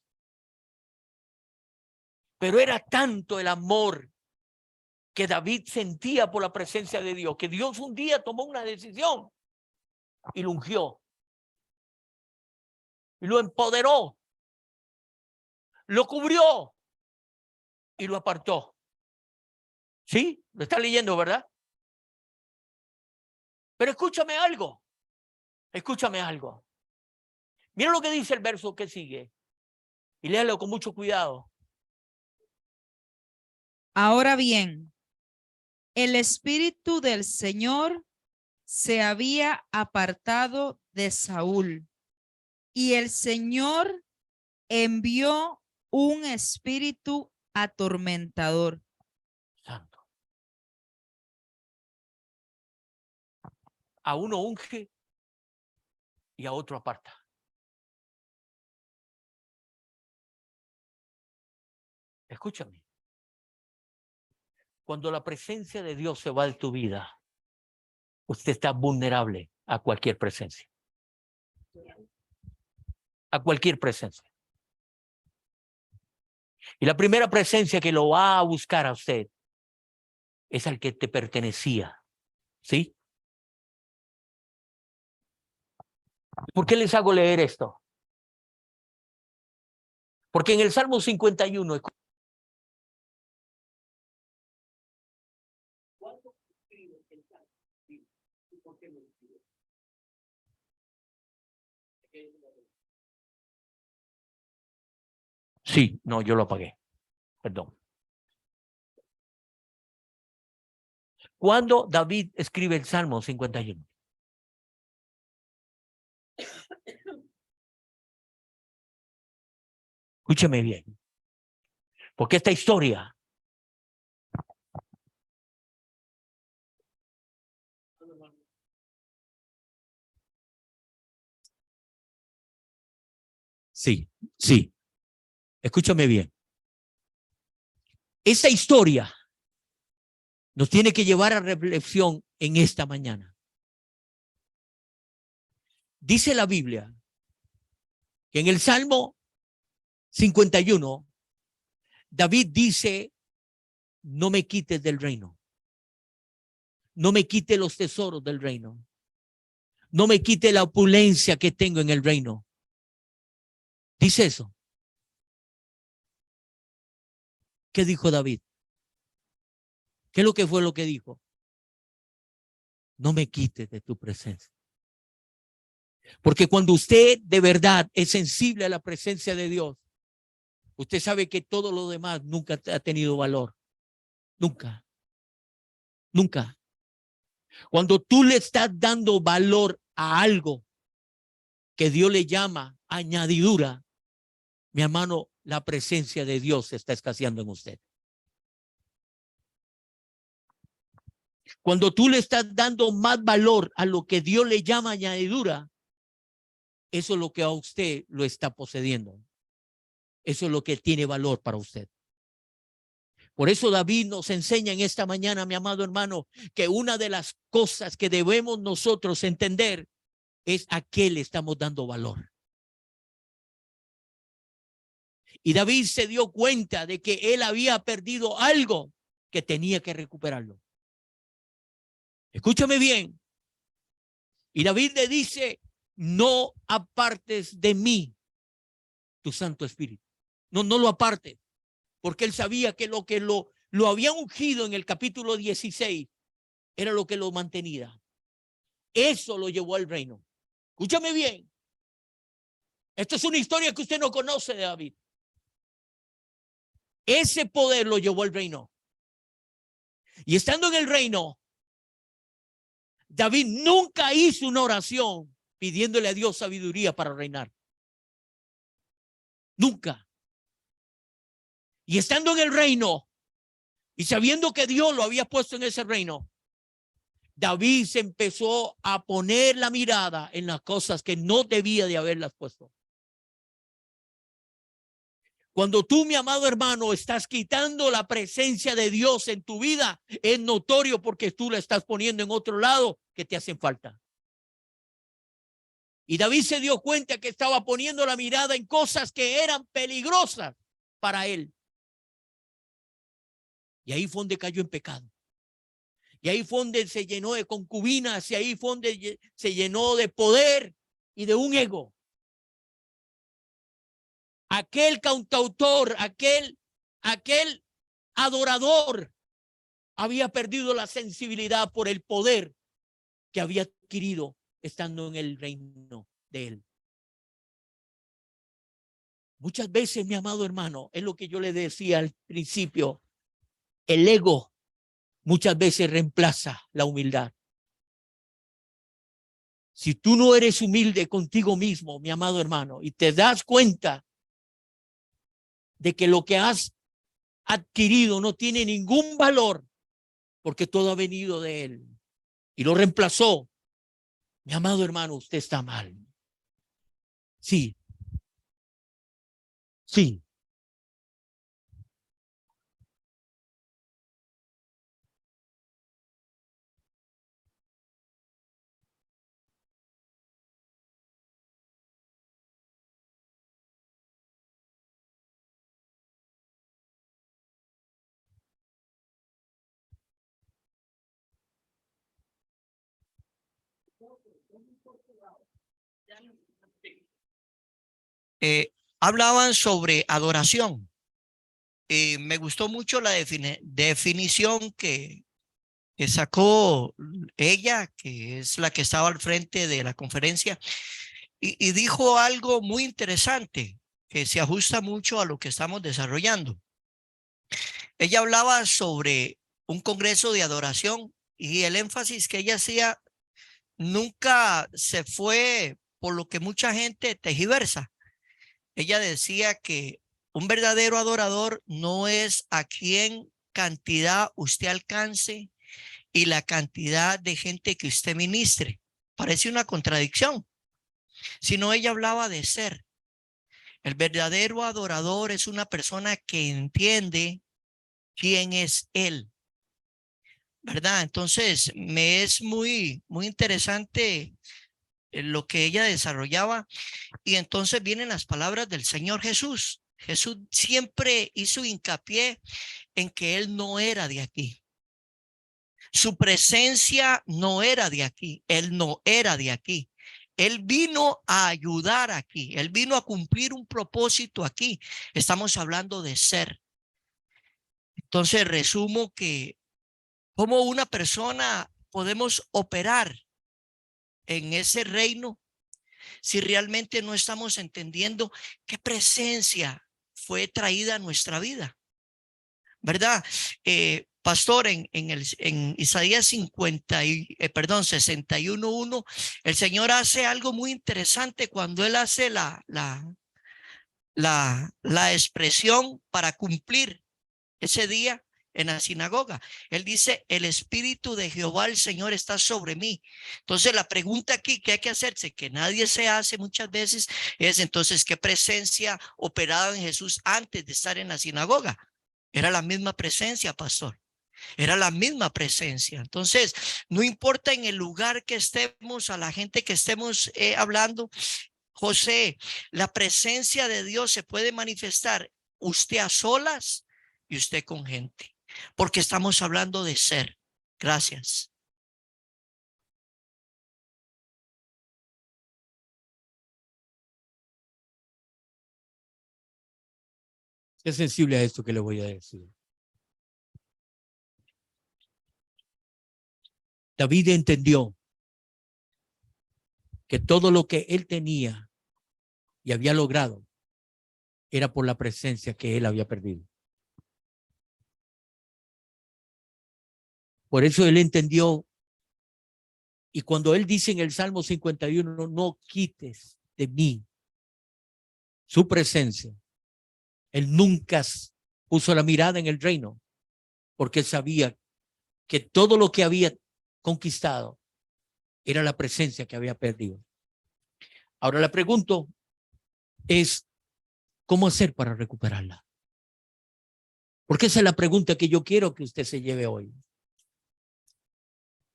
Pero era tanto el amor que David sentía por la presencia de Dios, que Dios un día tomó una decisión y lo ungió. Y lo empoderó. Lo cubrió y lo apartó. ¿Sí? Lo está leyendo, ¿verdad? Pero escúchame algo. Escúchame algo. Mira lo que dice el verso que sigue. Y léalo con mucho cuidado. Ahora bien, el Espíritu del Señor se había apartado de Saúl y el Señor envió un espíritu atormentador. Santo. A uno unge y a otro aparta. Escúchame. Cuando la presencia de Dios se va de tu vida, usted está vulnerable a cualquier presencia. A cualquier presencia. Y la primera presencia que lo va a buscar a usted es al que te pertenecía. ¿Sí? ¿Por qué les hago leer esto? Porque en el Salmo 51, sí, no, yo lo apagué. Perdón. ¿Cuándo David escribe el Salmo 51? Escúcheme bien. Porque esta historia sí, sí. Escúchame bien. Esta historia nos tiene que llevar a reflexión en esta mañana. Dice la Biblia que en el Salmo 51, David dice, no me quites del reino. No me quite los tesoros del reino. No me quite la opulencia que tengo en el reino. Dice eso. ¿Qué dijo David? ¿Qué es lo que fue lo que dijo? No me quites de tu presencia. Porque cuando usted de verdad es sensible a la presencia de Dios, usted sabe que todo lo demás nunca ha tenido valor. Nunca. Nunca. Cuando tú le estás dando valor a algo que Dios le llama añadidura, mi hermano, la presencia de Dios está escaseando en usted. Cuando tú le estás dando más valor a lo que Dios le llama añadidura, eso es lo que a usted lo está poseyendo. Eso es lo que tiene valor para usted. Por eso David nos enseña en esta mañana, mi amado hermano, que una de las cosas que debemos nosotros entender es a qué le estamos dando valor. Y David se dio cuenta de que él había perdido algo que tenía que recuperarlo. Escúchame bien. Y David le dice, no apartes de mí tu Santo Espíritu. No lo apartes. Porque él sabía que lo había ungido en el capítulo 16 era lo que lo mantenía. Eso lo llevó al reino. Escúchame bien. Esto es una historia que usted no conoce de David. Ese poder lo llevó al reino. Y estando en el reino, David nunca hizo una oración pidiéndole a Dios sabiduría para reinar. Nunca. Y estando en el reino y sabiendo que Dios lo había puesto en ese reino, David se empezó a poner la mirada en las cosas que no debía de haberlas puesto. Cuando tú, mi amado hermano, estás quitando la presencia de Dios en tu vida, es notorio porque tú la estás poniendo en otro lado que te hacen falta. Y David se dio cuenta que estaba poniendo la mirada en cosas que eran peligrosas para él. Y ahí fue donde cayó en pecado. Y ahí fue donde se llenó de concubinas, y ahí fue donde se llenó de poder y de un ego. Aquel cantautor, aquel adorador había perdido la sensibilidad por el poder que había adquirido estando en el reino de él. Muchas veces, mi amado hermano, es lo que yo le decía al principio, el ego muchas veces reemplaza la humildad. Si tú no eres humilde contigo mismo, mi amado hermano, y te das cuenta de que lo que has adquirido no tiene ningún valor, porque todo ha venido de él y lo reemplazó, mi amado hermano, usted está mal. Sí, sí. Hablaban sobre adoración. Me gustó mucho la definición que sacó ella, que es la que estaba al frente de la conferencia, y dijo algo muy interesante que se ajusta mucho a lo que estamos desarrollando. Ella hablaba sobre un congreso de adoración y el énfasis que ella hacía nunca se fue por lo que mucha gente tergiversa. Ella decía que un verdadero adorador no es a quien cantidad usted alcance y la cantidad de gente que usted ministre. Parece una contradicción, sino ella hablaba de ser. El verdadero adorador es una persona que entiende quién es él, ¿verdad? Entonces, me es muy interesante lo que ella desarrollaba. Y entonces vienen las palabras del Señor Jesús. Jesús siempre hizo hincapié en que él no era de aquí. Su presencia no era de aquí. Él no era de aquí. Él vino a ayudar aquí. Él vino a cumplir un propósito aquí. Estamos hablando de ser. Entonces resumo que como una persona podemos operar en ese reino si realmente no estamos entendiendo qué presencia fue traída a nuestra vida, ¿verdad? Pastor, en Isaías 61:1, el Señor hace algo muy interesante cuando Él hace la expresión para cumplir ese día en la sinagoga. Él dice, el Espíritu de Jehová el Señor está sobre mí. Entonces la pregunta aquí que hay que hacerse, que nadie se hace muchas veces, es entonces, ¿qué presencia operaba en Jesús antes de estar en la sinagoga? Era la misma presencia, pastor. Era la misma presencia. Entonces, no importa en el lugar que estemos, a la gente que estemos hablando, José, la presencia de Dios se puede manifestar usted a solas y usted con gente, porque estamos hablando de ser. Gracias. Sé sensible a esto que le voy a decir. David entendió que todo lo que él tenía y había logrado era por la presencia que él había perdido. Por eso él entendió. Y cuando él dice en el Salmo 51, no quites de mí su presencia, él nunca puso la mirada en el reino, porque él sabía que todo lo que había conquistado era la presencia que había perdido. Ahora la pregunta es, ¿cómo hacer para recuperarla? Porque esa es la pregunta que yo quiero que usted se lleve hoy.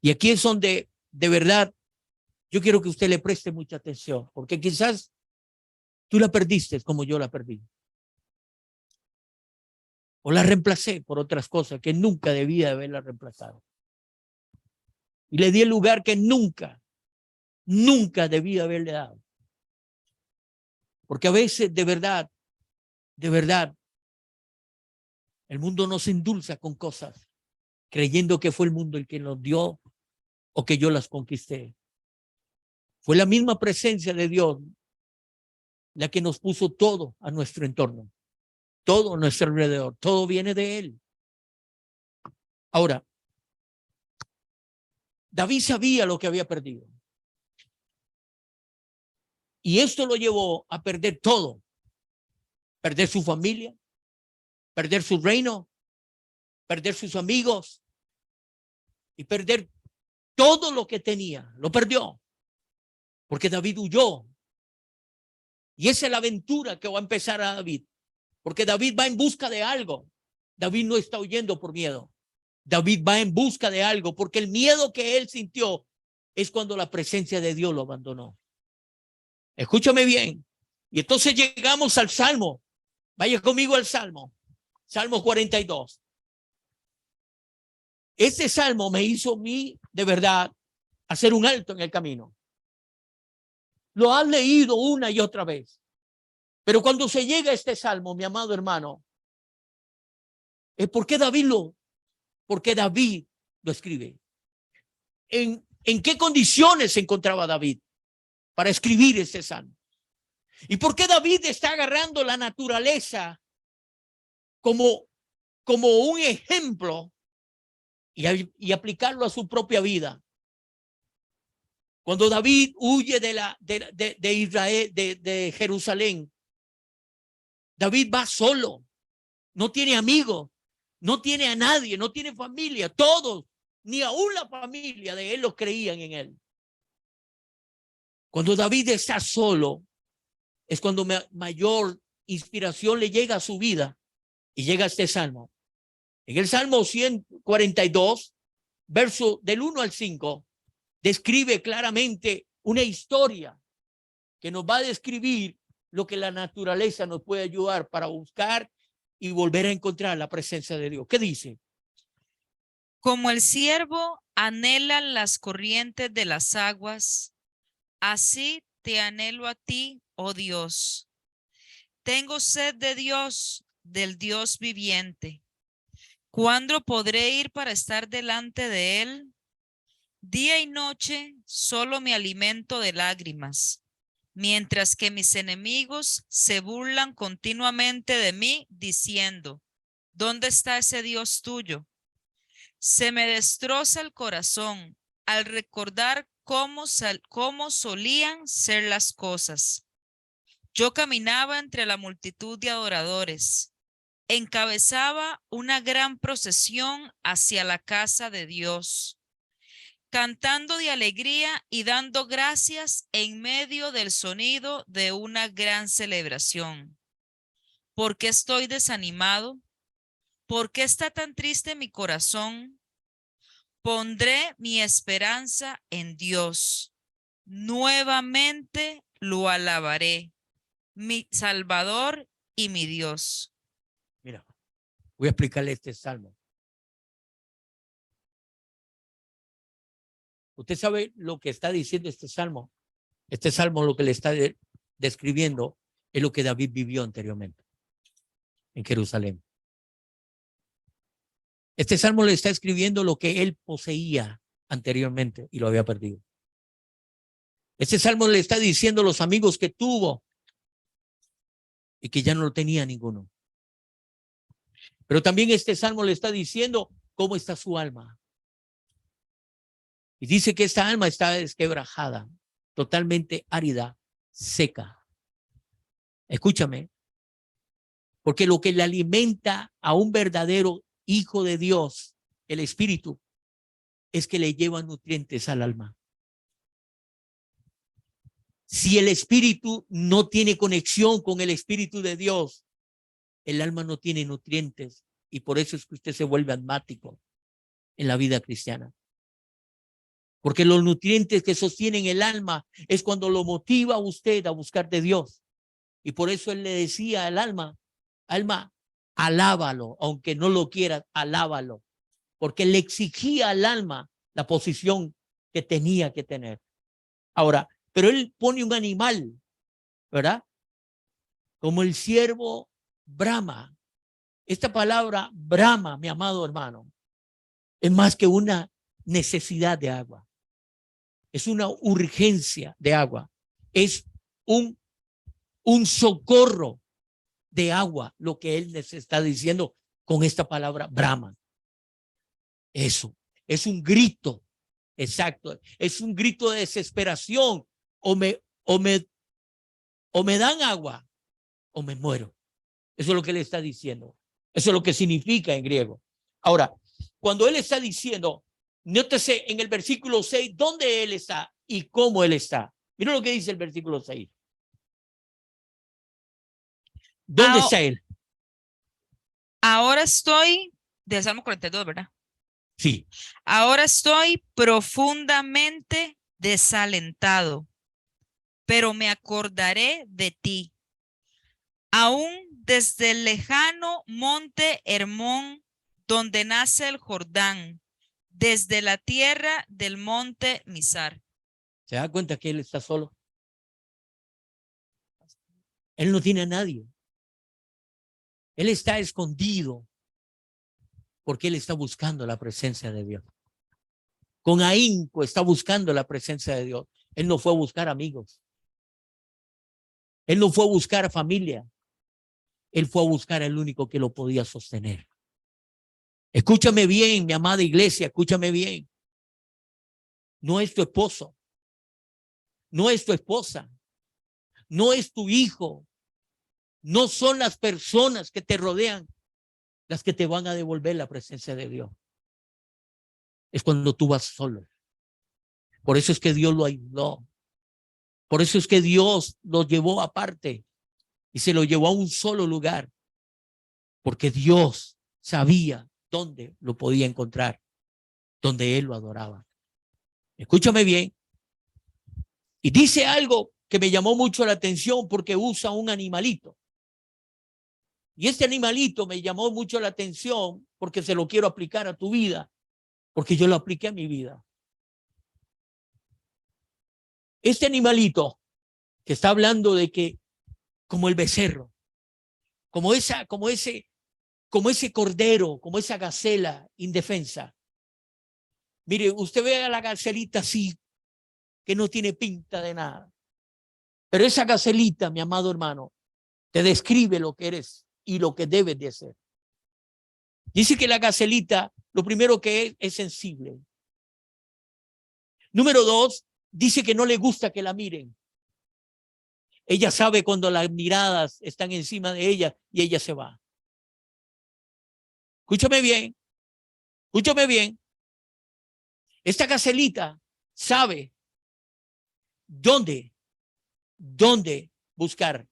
Y aquí es donde, de verdad, yo quiero que usted le preste mucha atención, porque quizás tú la perdiste como yo la perdí. O la reemplacé por otras cosas que nunca debía de haberla reemplazado. Y le di el lugar que nunca debía haberle dado. Porque a veces, de verdad, el mundo nos endulza con cosas, creyendo que fue el mundo el que nos dio o que yo las conquisté. Fue la misma presencia de Dios la que nos puso todo a nuestro entorno, todo a nuestro alrededor, todo viene de Él. Ahora, David sabía lo que había perdido. Y esto lo llevó a perder todo. Perder su familia, perder su reino, perder sus amigos y perder todo lo que tenía. Lo perdió. Porque David huyó. Y esa es la aventura que va a empezar a David. Porque David va en busca de algo. David no está huyendo por miedo. David va en busca de algo, porque el miedo que él sintió es cuando la presencia de Dios lo abandonó. Escúchame bien. Y entonces llegamos al Salmo. Vaya conmigo al Salmo. Salmo 42. Este Salmo me hizo a mí, de verdad, hacer un alto en el camino. Lo has leído una y otra vez. Pero cuando se llega a este Salmo, mi amado hermano, es porque David lo escribe. ¿En qué condiciones se encontraba David para escribir este Salmo? ¿Y por qué David está agarrando la naturaleza como un ejemplo y aplicarlo a su propia vida? Cuando David huye de Israel, de Jerusalén, David va solo, no tiene amigos, no tiene a nadie, no tiene familia, todos, ni aún la familia de él, los creían en él. Cuando David está solo, es cuando mayor inspiración le llega a su vida y llega a este salmo. En el Salmo 142, verso del 1 al 5, describe claramente una historia que nos va a describir lo que la naturaleza nos puede ayudar para buscar y volver a encontrar la presencia de Dios. ¿Qué dice? Como el ciervo anhela las corrientes de las aguas, así te anhelo a ti, oh Dios. Tengo sed de Dios, del Dios viviente. ¿Cuándo podré ir para estar delante de Él? Día y noche solo me alimento de lágrimas, mientras que mis enemigos se burlan continuamente de mí, diciendo, ¿dónde está ese Dios tuyo? Se me destroza el corazón al recordar cómo solían ser las cosas. Yo caminaba entre la multitud de adoradores, encabezaba una gran procesión hacia la casa de Dios, cantando de alegría y dando gracias en medio del sonido de una gran celebración. ¿Por qué estoy desanimado? ¿Por qué está tan triste mi corazón? Pondré mi esperanza en Dios. Nuevamente lo alabaré, mi Salvador y mi Dios. Mira, voy a explicarle este salmo. Usted sabe lo que está diciendo este salmo. Este salmo lo que le está describiendo es lo que David vivió anteriormente en Jerusalén. Este salmo le está escribiendo lo que él poseía anteriormente y lo había perdido. Este salmo le está diciendo los amigos que tuvo y que ya no lo tenía ninguno. Pero también este salmo le está diciendo cómo está su alma. Y dice que esta alma está desquebrajada, totalmente árida, seca. Escúchame, porque lo que le alimenta a un verdadero hijo de Dios, el Espíritu, es que le lleva nutrientes al alma. Si el Espíritu no tiene conexión con el Espíritu de Dios, el alma no tiene nutrientes y por eso es que usted se vuelve asmático en la vida cristiana. Porque los nutrientes que sostienen el alma es cuando lo motiva a usted a buscar de Dios. Y por eso él le decía al alma, alábalo, aunque no lo quieras, alábalo. Porque le exigía al alma la posición que tenía que tener. Ahora, pero él pone un animal, ¿verdad? Como el siervo brama. Esta palabra brama, mi amado hermano, es más que una necesidad de agua. Es una urgencia de agua. Es un socorro de agua, lo que él les está diciendo con esta palabra brama. Eso, es un grito, exacto, es un grito de desesperación. O me dan agua o me muero. Eso es lo que él está diciendo. Eso es lo que significa en griego. Ahora, cuando él está diciendo, nótese en el versículo 6, dónde él está y cómo él está. Mira lo que dice el versículo 6. ¿Dónde está él? Ahora estoy, del Salmo 42, ¿verdad? Sí. Ahora estoy profundamente desalentado, pero me acordaré de ti. Aún desde el lejano monte Hermón, donde nace el Jordán, desde la tierra del monte Mizar. ¿Se da cuenta que él está solo? Él no tiene a nadie. Él está escondido porque él está buscando la presencia de Dios. Con ahínco está buscando la presencia de Dios. Él no fue a buscar amigos. Él no fue a buscar familia. Él fue a buscar al único que lo podía sostener. Escúchame bien, mi amada iglesia, escúchame bien. No es tu esposo. No es tu esposa. No es tu hijo. No son las personas que te rodean las que te van a devolver la presencia de Dios. Es cuando tú vas solo. Por eso es que Dios lo ayudó. Por eso es que Dios lo llevó aparte y se lo llevó a un solo lugar. Porque Dios sabía dónde lo podía encontrar, donde él lo adoraba. Escúchame bien. Y dice algo que me llamó mucho la atención porque usa un animalito. Y este animalito me llamó mucho la atención porque se lo quiero aplicar a tu vida, porque yo lo apliqué a mi vida. Este animalito que está hablando de que como el becerro, como ese cordero, como esa gacela indefensa. Mire, usted ve a la gacelita así, que no tiene pinta de nada. Pero esa gacelita, mi amado hermano, te describe lo que eres y lo que debes de hacer. Dice que la gacelita, lo primero que es sensible. Número 2, dice que no le gusta que la miren. Ella sabe cuando las miradas están encima de ella y ella se va. Escúchame bien, escúchame bien. Esta gacelita sabe dónde buscar.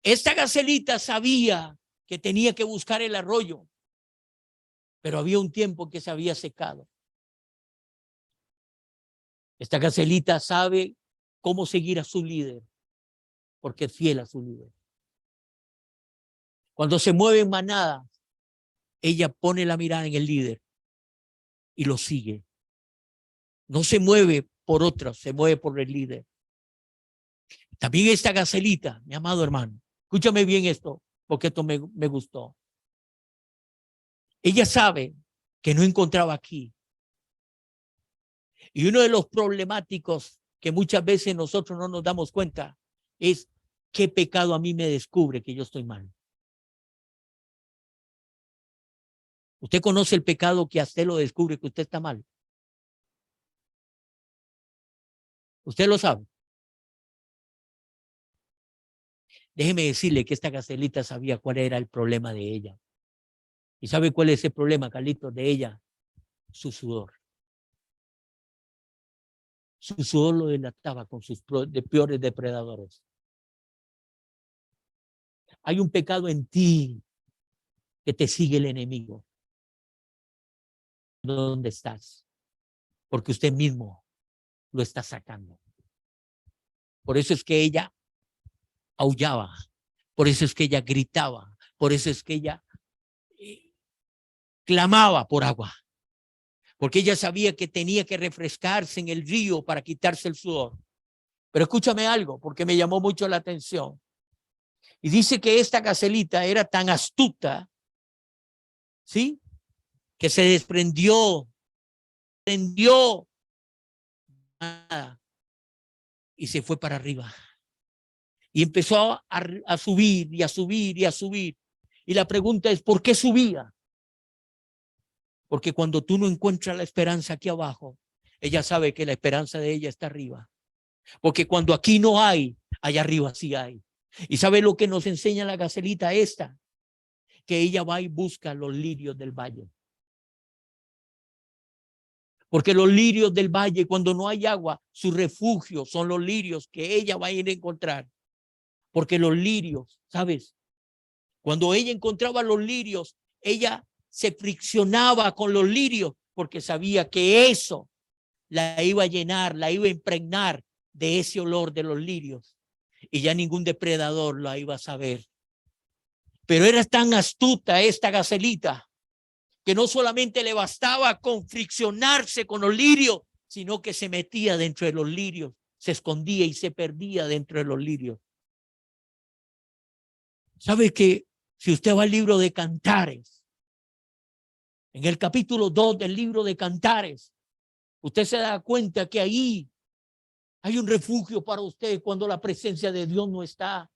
Esta gacelita sabía que tenía que buscar el arroyo, pero había un tiempo que se había secado. Esta gacelita sabe cómo seguir a su líder, porque es fiel a su líder. Cuando se mueve en manada, ella pone la mirada en el líder y lo sigue. No se mueve por otros, se mueve por el líder. También esta gacelita, mi amado hermano, escúchame bien esto, porque esto me gustó. Ella sabe que no encontraba aquí. Y uno de los problemáticos que muchas veces nosotros no nos damos cuenta es qué pecado a mí me descubre que yo estoy mal. Usted conoce el pecado que a usted lo descubre que usted está mal. Usted lo sabe. Déjeme decirle que esta gacelita sabía cuál era el problema de ella. ¿Y sabe cuál es el problema, Carlitos, de ella? Su sudor. Su sudor lo delataba con sus peores depredadores. Hay un pecado en ti que te sigue el enemigo. ¿Dónde estás? Porque usted mismo lo está sacando. Por eso es que ella aullaba, por eso es que ella gritaba, por eso es que ella clamaba por agua, porque ella sabía que tenía que refrescarse en el río para quitarse el sudor. Pero escúchame algo, porque me llamó mucho la atención. Y dice que esta gacelita era tan astuta, ¿sí? Que se desprendió y se fue para arriba. Y empezó a subir y a subir y a subir. Y la pregunta es, ¿por qué subía? Porque cuando tú no encuentras la esperanza aquí abajo, ella sabe que la esperanza de ella está arriba. Porque cuando aquí no hay, allá arriba sí hay. ¿Y sabe lo que nos enseña la gacelita esta? Que ella va y busca los lirios del valle. Porque los lirios del valle, cuando no hay agua, su refugio son los lirios que ella va a ir a encontrar. Porque los lirios, ¿sabes? Cuando ella encontraba los lirios, ella se friccionaba con los lirios porque sabía que eso la iba a llenar, la iba a impregnar de ese olor de los lirios. Y ya ningún depredador la iba a saber. Pero era tan astuta esta gacelita que no solamente le bastaba con friccionarse con los lirios, sino que se metía dentro de los lirios, se escondía y se perdía dentro de los lirios. ¿Sabe que si usted va al libro de Cantares, en el capítulo 2 del libro de Cantares, usted se da cuenta que ahí hay un refugio para usted cuando la presencia de Dios no está?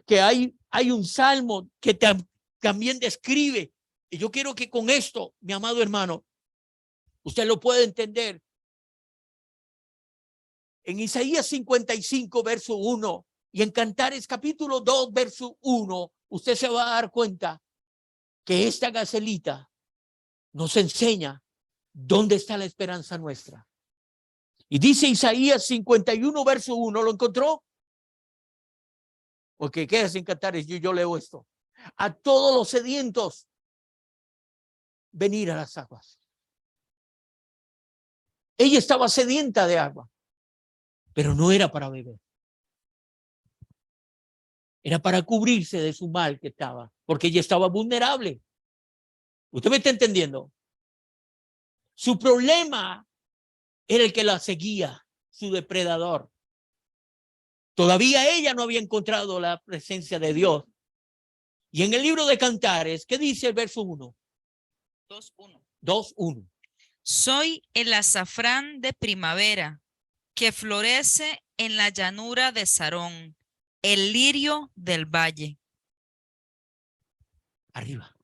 Que hay un salmo que también describe, y yo quiero que con esto, mi amado hermano, usted lo puede entender. En Isaías 55, verso 1, y en Cantares capítulo 2, verso 1, usted se va a dar cuenta que esta gacelita nos enseña dónde está la esperanza nuestra. Y dice Isaías 51, verso 1, ¿lo encontró? Porque queda sin Cantares, yo leo esto. A todos los sedientos, venir a las aguas. Ella estaba sedienta de agua, pero no era para beber. Era para cubrirse de su mal que estaba, porque ella estaba vulnerable. ¿Usted me está entendiendo? Su problema era el que la seguía, su depredador. Todavía ella no había encontrado la presencia de Dios. Y en el libro de Cantares, ¿qué dice el verso 1? 2:1. 2:1. Soy el azafrán de primavera que florece en la llanura de Sarón, el lirio del valle. Arriba.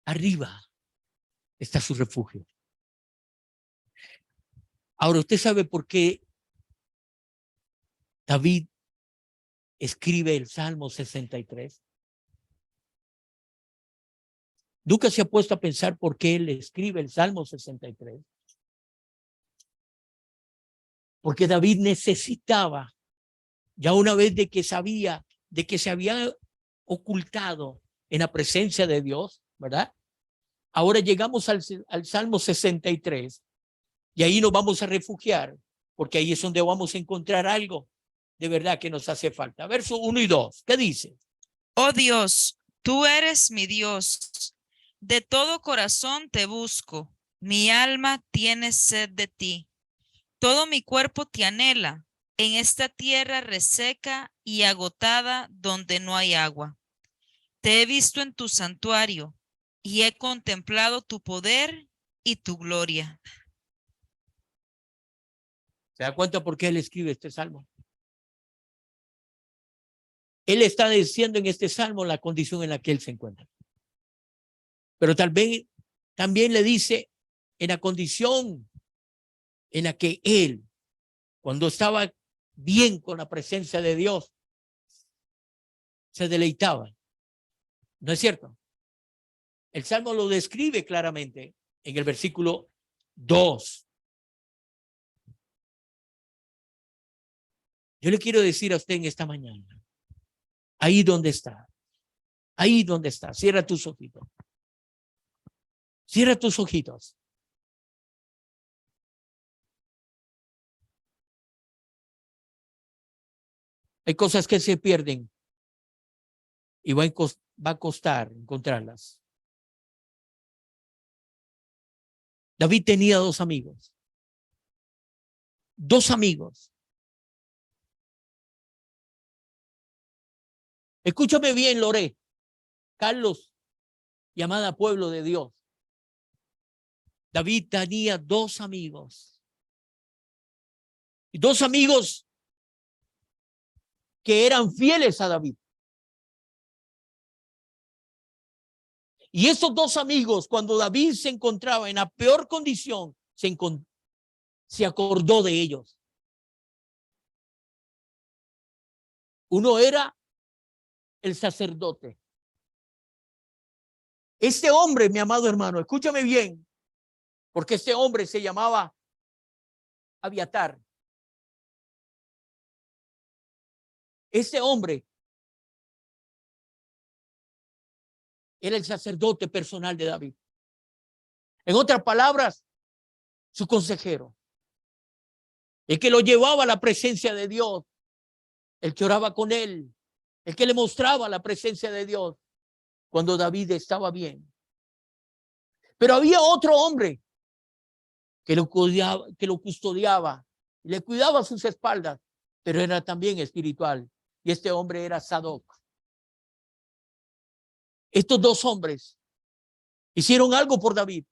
Arriba está su refugio. Ahora, ¿usted sabe por qué David escribe el Salmo 63? ¿Nunca se ha puesto a pensar por qué él escribe el Salmo 63? Porque David necesitaba, ya una vez de que sabía de que se había ocultado en la presencia de Dios, ¿verdad? Ahora llegamos al Salmo 63 y ahí nos vamos a refugiar, porque ahí es donde vamos a encontrar algo de verdad que nos hace falta. Verso 1 y 2, ¿qué dice? Oh Dios, tú eres mi Dios. De todo corazón te busco. Mi alma tiene sed de ti. Todo mi cuerpo te anhela en esta tierra reseca y agotada donde no hay agua. Te he visto en tu santuario y he contemplado tu poder y tu gloria. ¿Se da cuenta por qué él escribe este salmo? Él está diciendo en este salmo la condición en la que él se encuentra. Pero tal vez también le dice en la condición en la que él, cuando estaba bien con la presencia de Dios, se deleitaba. ¿No es cierto? El Salmo lo describe claramente en el versículo 2. Yo le quiero decir a usted en esta mañana, ahí donde está, cierra tus ojitos. Cierra tus ojitos. Hay cosas que se pierden y va a costar encontrarlas. David tenía dos amigos. Dos amigos. Escúchame bien, Loré, Carlos, llamada pueblo de Dios. David tenía dos amigos. Y dos amigos que eran fieles a David. Y esos dos amigos, cuando David se encontraba en la peor condición, se acordó de ellos. Uno era el sacerdote. Este hombre, mi amado hermano, escúchame bien, porque este hombre se llamaba Abiatar. Este hombre era el sacerdote personal de David. En otras palabras, su consejero. El que lo llevaba a la presencia de Dios. El que oraba con él. El que le mostraba la presencia de Dios cuando David estaba bien. Pero había otro hombre que lo custodiaba, le cuidaba sus espaldas, pero era también espiritual. Y este hombre era Sadoc. Estos dos hombres hicieron algo por David.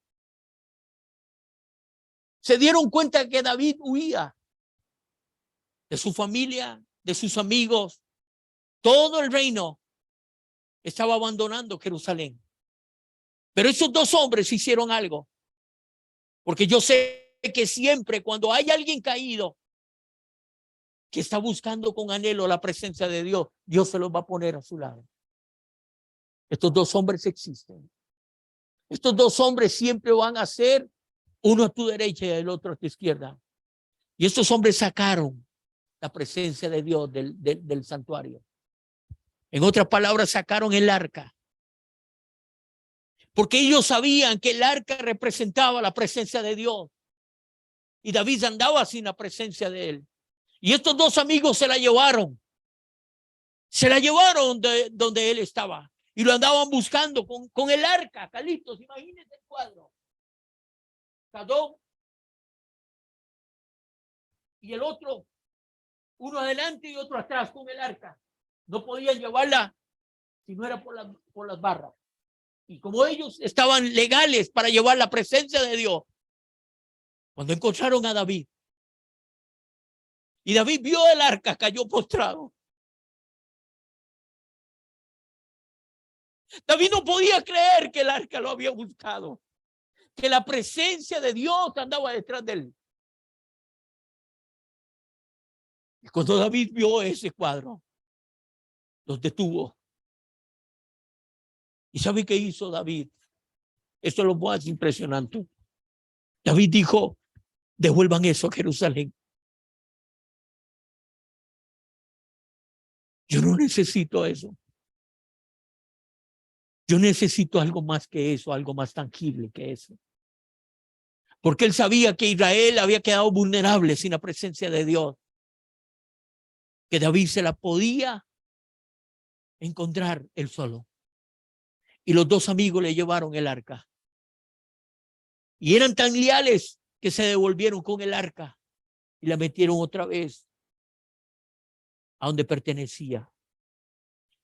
Se dieron cuenta que David huía de su familia, de sus amigos. Todo el reino estaba abandonando Jerusalén. Pero esos dos hombres hicieron algo. Porque yo sé que siempre cuando hay alguien caído que está buscando con anhelo la presencia de Dios, Dios se los va a poner a su lado. Estos dos hombres existen. Estos dos hombres siempre van a ser uno a tu derecha y el otro a tu izquierda. Y estos hombres sacaron la presencia de Dios del santuario. En otras palabras, sacaron el arca. Porque ellos sabían que el arca representaba la presencia de Dios. Y David andaba sin la presencia de él. Y estos dos amigos se la llevaron. Se la llevaron de donde él estaba. Y lo andaban buscando con el arca. Calitos, imagínense el cuadro. Sadoc y el otro, uno adelante y otro atrás con el arca. No podían llevarla si no era por las barras. Y como ellos estaban legales para llevar la presencia de Dios, cuando encontraron a David, y David vio el arca, cayó postrado. David no podía creer que el arca lo había buscado, que la presencia de Dios andaba detrás de él. Y cuando David vio ese cuadro, los detuvo. ¿Y sabe qué hizo David? Esto es lo más impresionante. David dijo, devuelvan eso a Jerusalén. Yo no necesito eso. Yo necesito algo más que eso, algo más tangible que eso. Porque él sabía que Israel había quedado vulnerable sin la presencia de Dios. Que David se la podía encontrar él solo. Y los dos amigos le llevaron el arca. Y eran tan leales que se devolvieron con el arca y la metieron otra vez a donde pertenecía.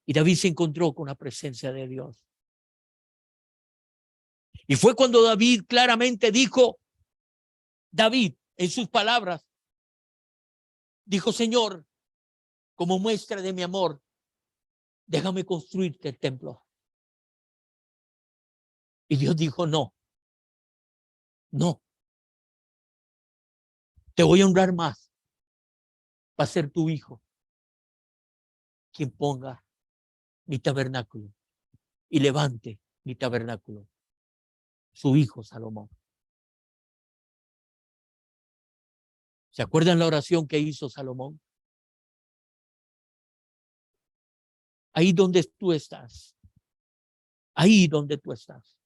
Y David se encontró con la presencia de Dios. Y fue cuando David claramente dijo, David, en sus palabras, dijo, Señor, como muestra de mi amor, déjame construirte el templo. Y Dios dijo, no, no. Te voy a honrar más. Va a ser tu hijo quien ponga mi tabernáculo y levante mi tabernáculo. Su hijo Salomón. ¿Se acuerdan la oración que hizo Salomón? Ahí donde tú estás. Ahí donde tú estás.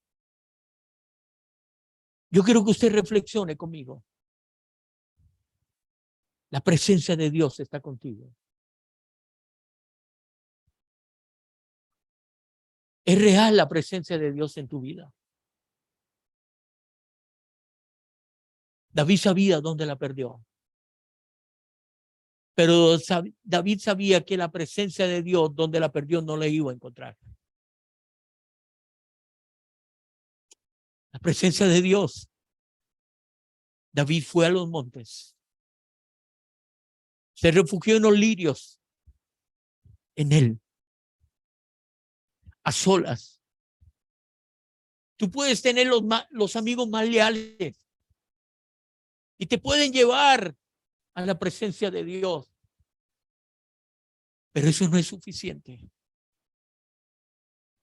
Yo quiero que usted reflexione conmigo. La presencia de Dios está contigo. Es real la presencia de Dios en tu vida. David sabía dónde la perdió. Pero David sabía que la presencia de Dios donde la perdió no la iba a encontrar. La presencia de Dios. David fue a los montes. Se refugió en los lirios. En él. A solas. Tú puedes tener los amigos más leales. Y te pueden llevar a la presencia de Dios. Pero eso no es suficiente.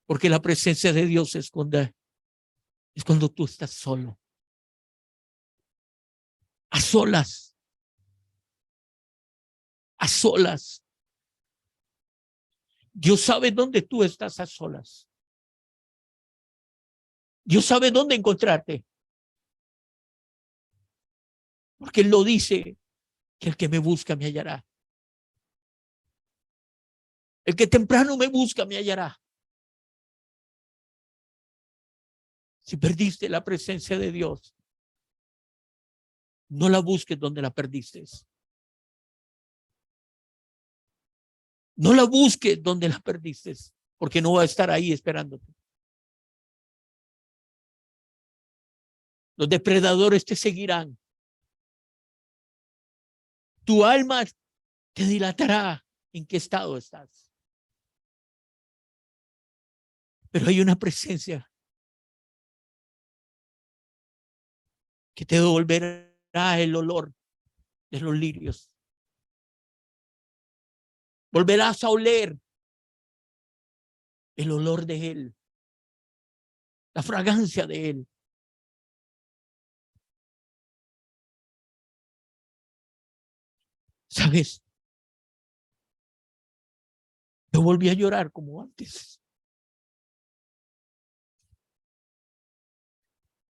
Porque la presencia de Dios se esconde. Es cuando tú estás solo. A solas. A solas. Dios sabe dónde tú estás a solas. Dios sabe dónde encontrarte. Porque Él lo dice, que el que me busca me hallará. El que temprano me busca me hallará. Si perdiste la presencia de Dios, no la busques donde la perdiste. No la busques donde la perdiste, porque no va a estar ahí esperándote. Los depredadores te seguirán. Tu alma te dilatará en qué estado estás. Pero hay una presencia que te devolverá el olor de los lirios. Volverás a oler el olor de Él, la fragancia de Él. ¿Sabes? Yo volví a llorar como antes.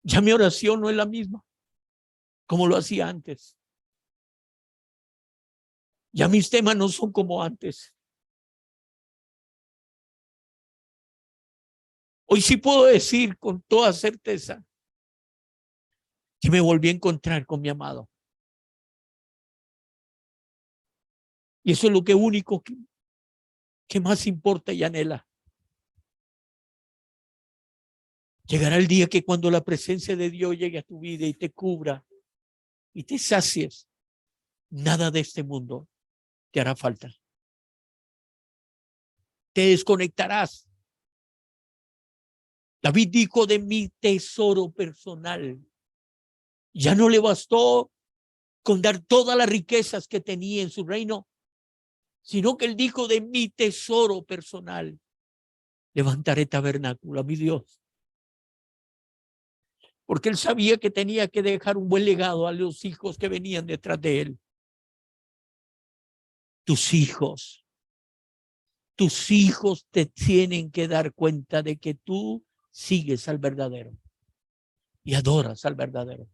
Ya mi oración no es la misma como lo hacía antes. Ya mis temas no son como antes. Hoy sí puedo decir con toda certeza que me volví a encontrar con mi amado. Y eso es lo que único que más importa y anhela. Llegará el día que cuando la presencia de Dios llegue a tu vida y te cubra y te sacies, nada de este mundo te hará falta. Te desconectarás. David dijo de mi tesoro personal. Ya no le bastó con dar todas las riquezas que tenía en su reino, sino que él dijo de mi tesoro personal. Levantaré tabernáculo a mi Dios. Porque él sabía que tenía que dejar un buen legado a los hijos que venían detrás de él. Tus hijos te tienen que dar cuenta de que tú sigues al verdadero y adoras al verdadero.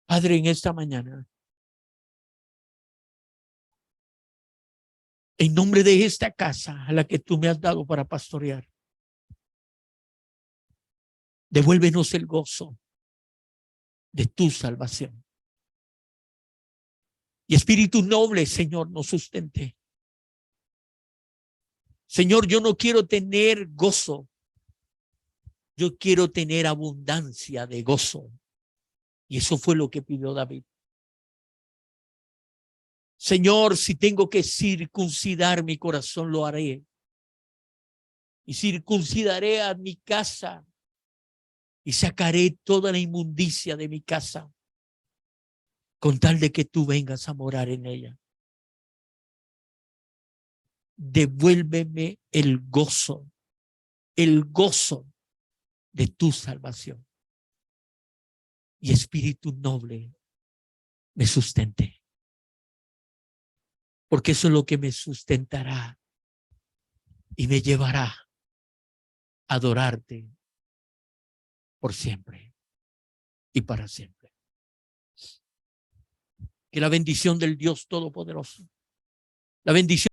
Padre, en esta mañana, en nombre de esta casa a la que tú me has dado para pastorear, devuélvenos el gozo de tu salvación. Y espíritu noble, Señor, nos sustente. Señor, yo no quiero tener gozo. Yo quiero tener abundancia de gozo. Y eso fue lo que pidió David. Señor, si tengo que circuncidar mi corazón, lo haré. Y circuncidaré a mi casa y sacaré toda la inmundicia de mi casa con tal de que tú vengas a morar en ella. Devuélveme el gozo de tu salvación. Y espíritu noble me sustente. Porque eso es lo que me sustentará y me llevará a adorarte por siempre y para siempre. Que la bendición del Dios Todopoderoso, la bendición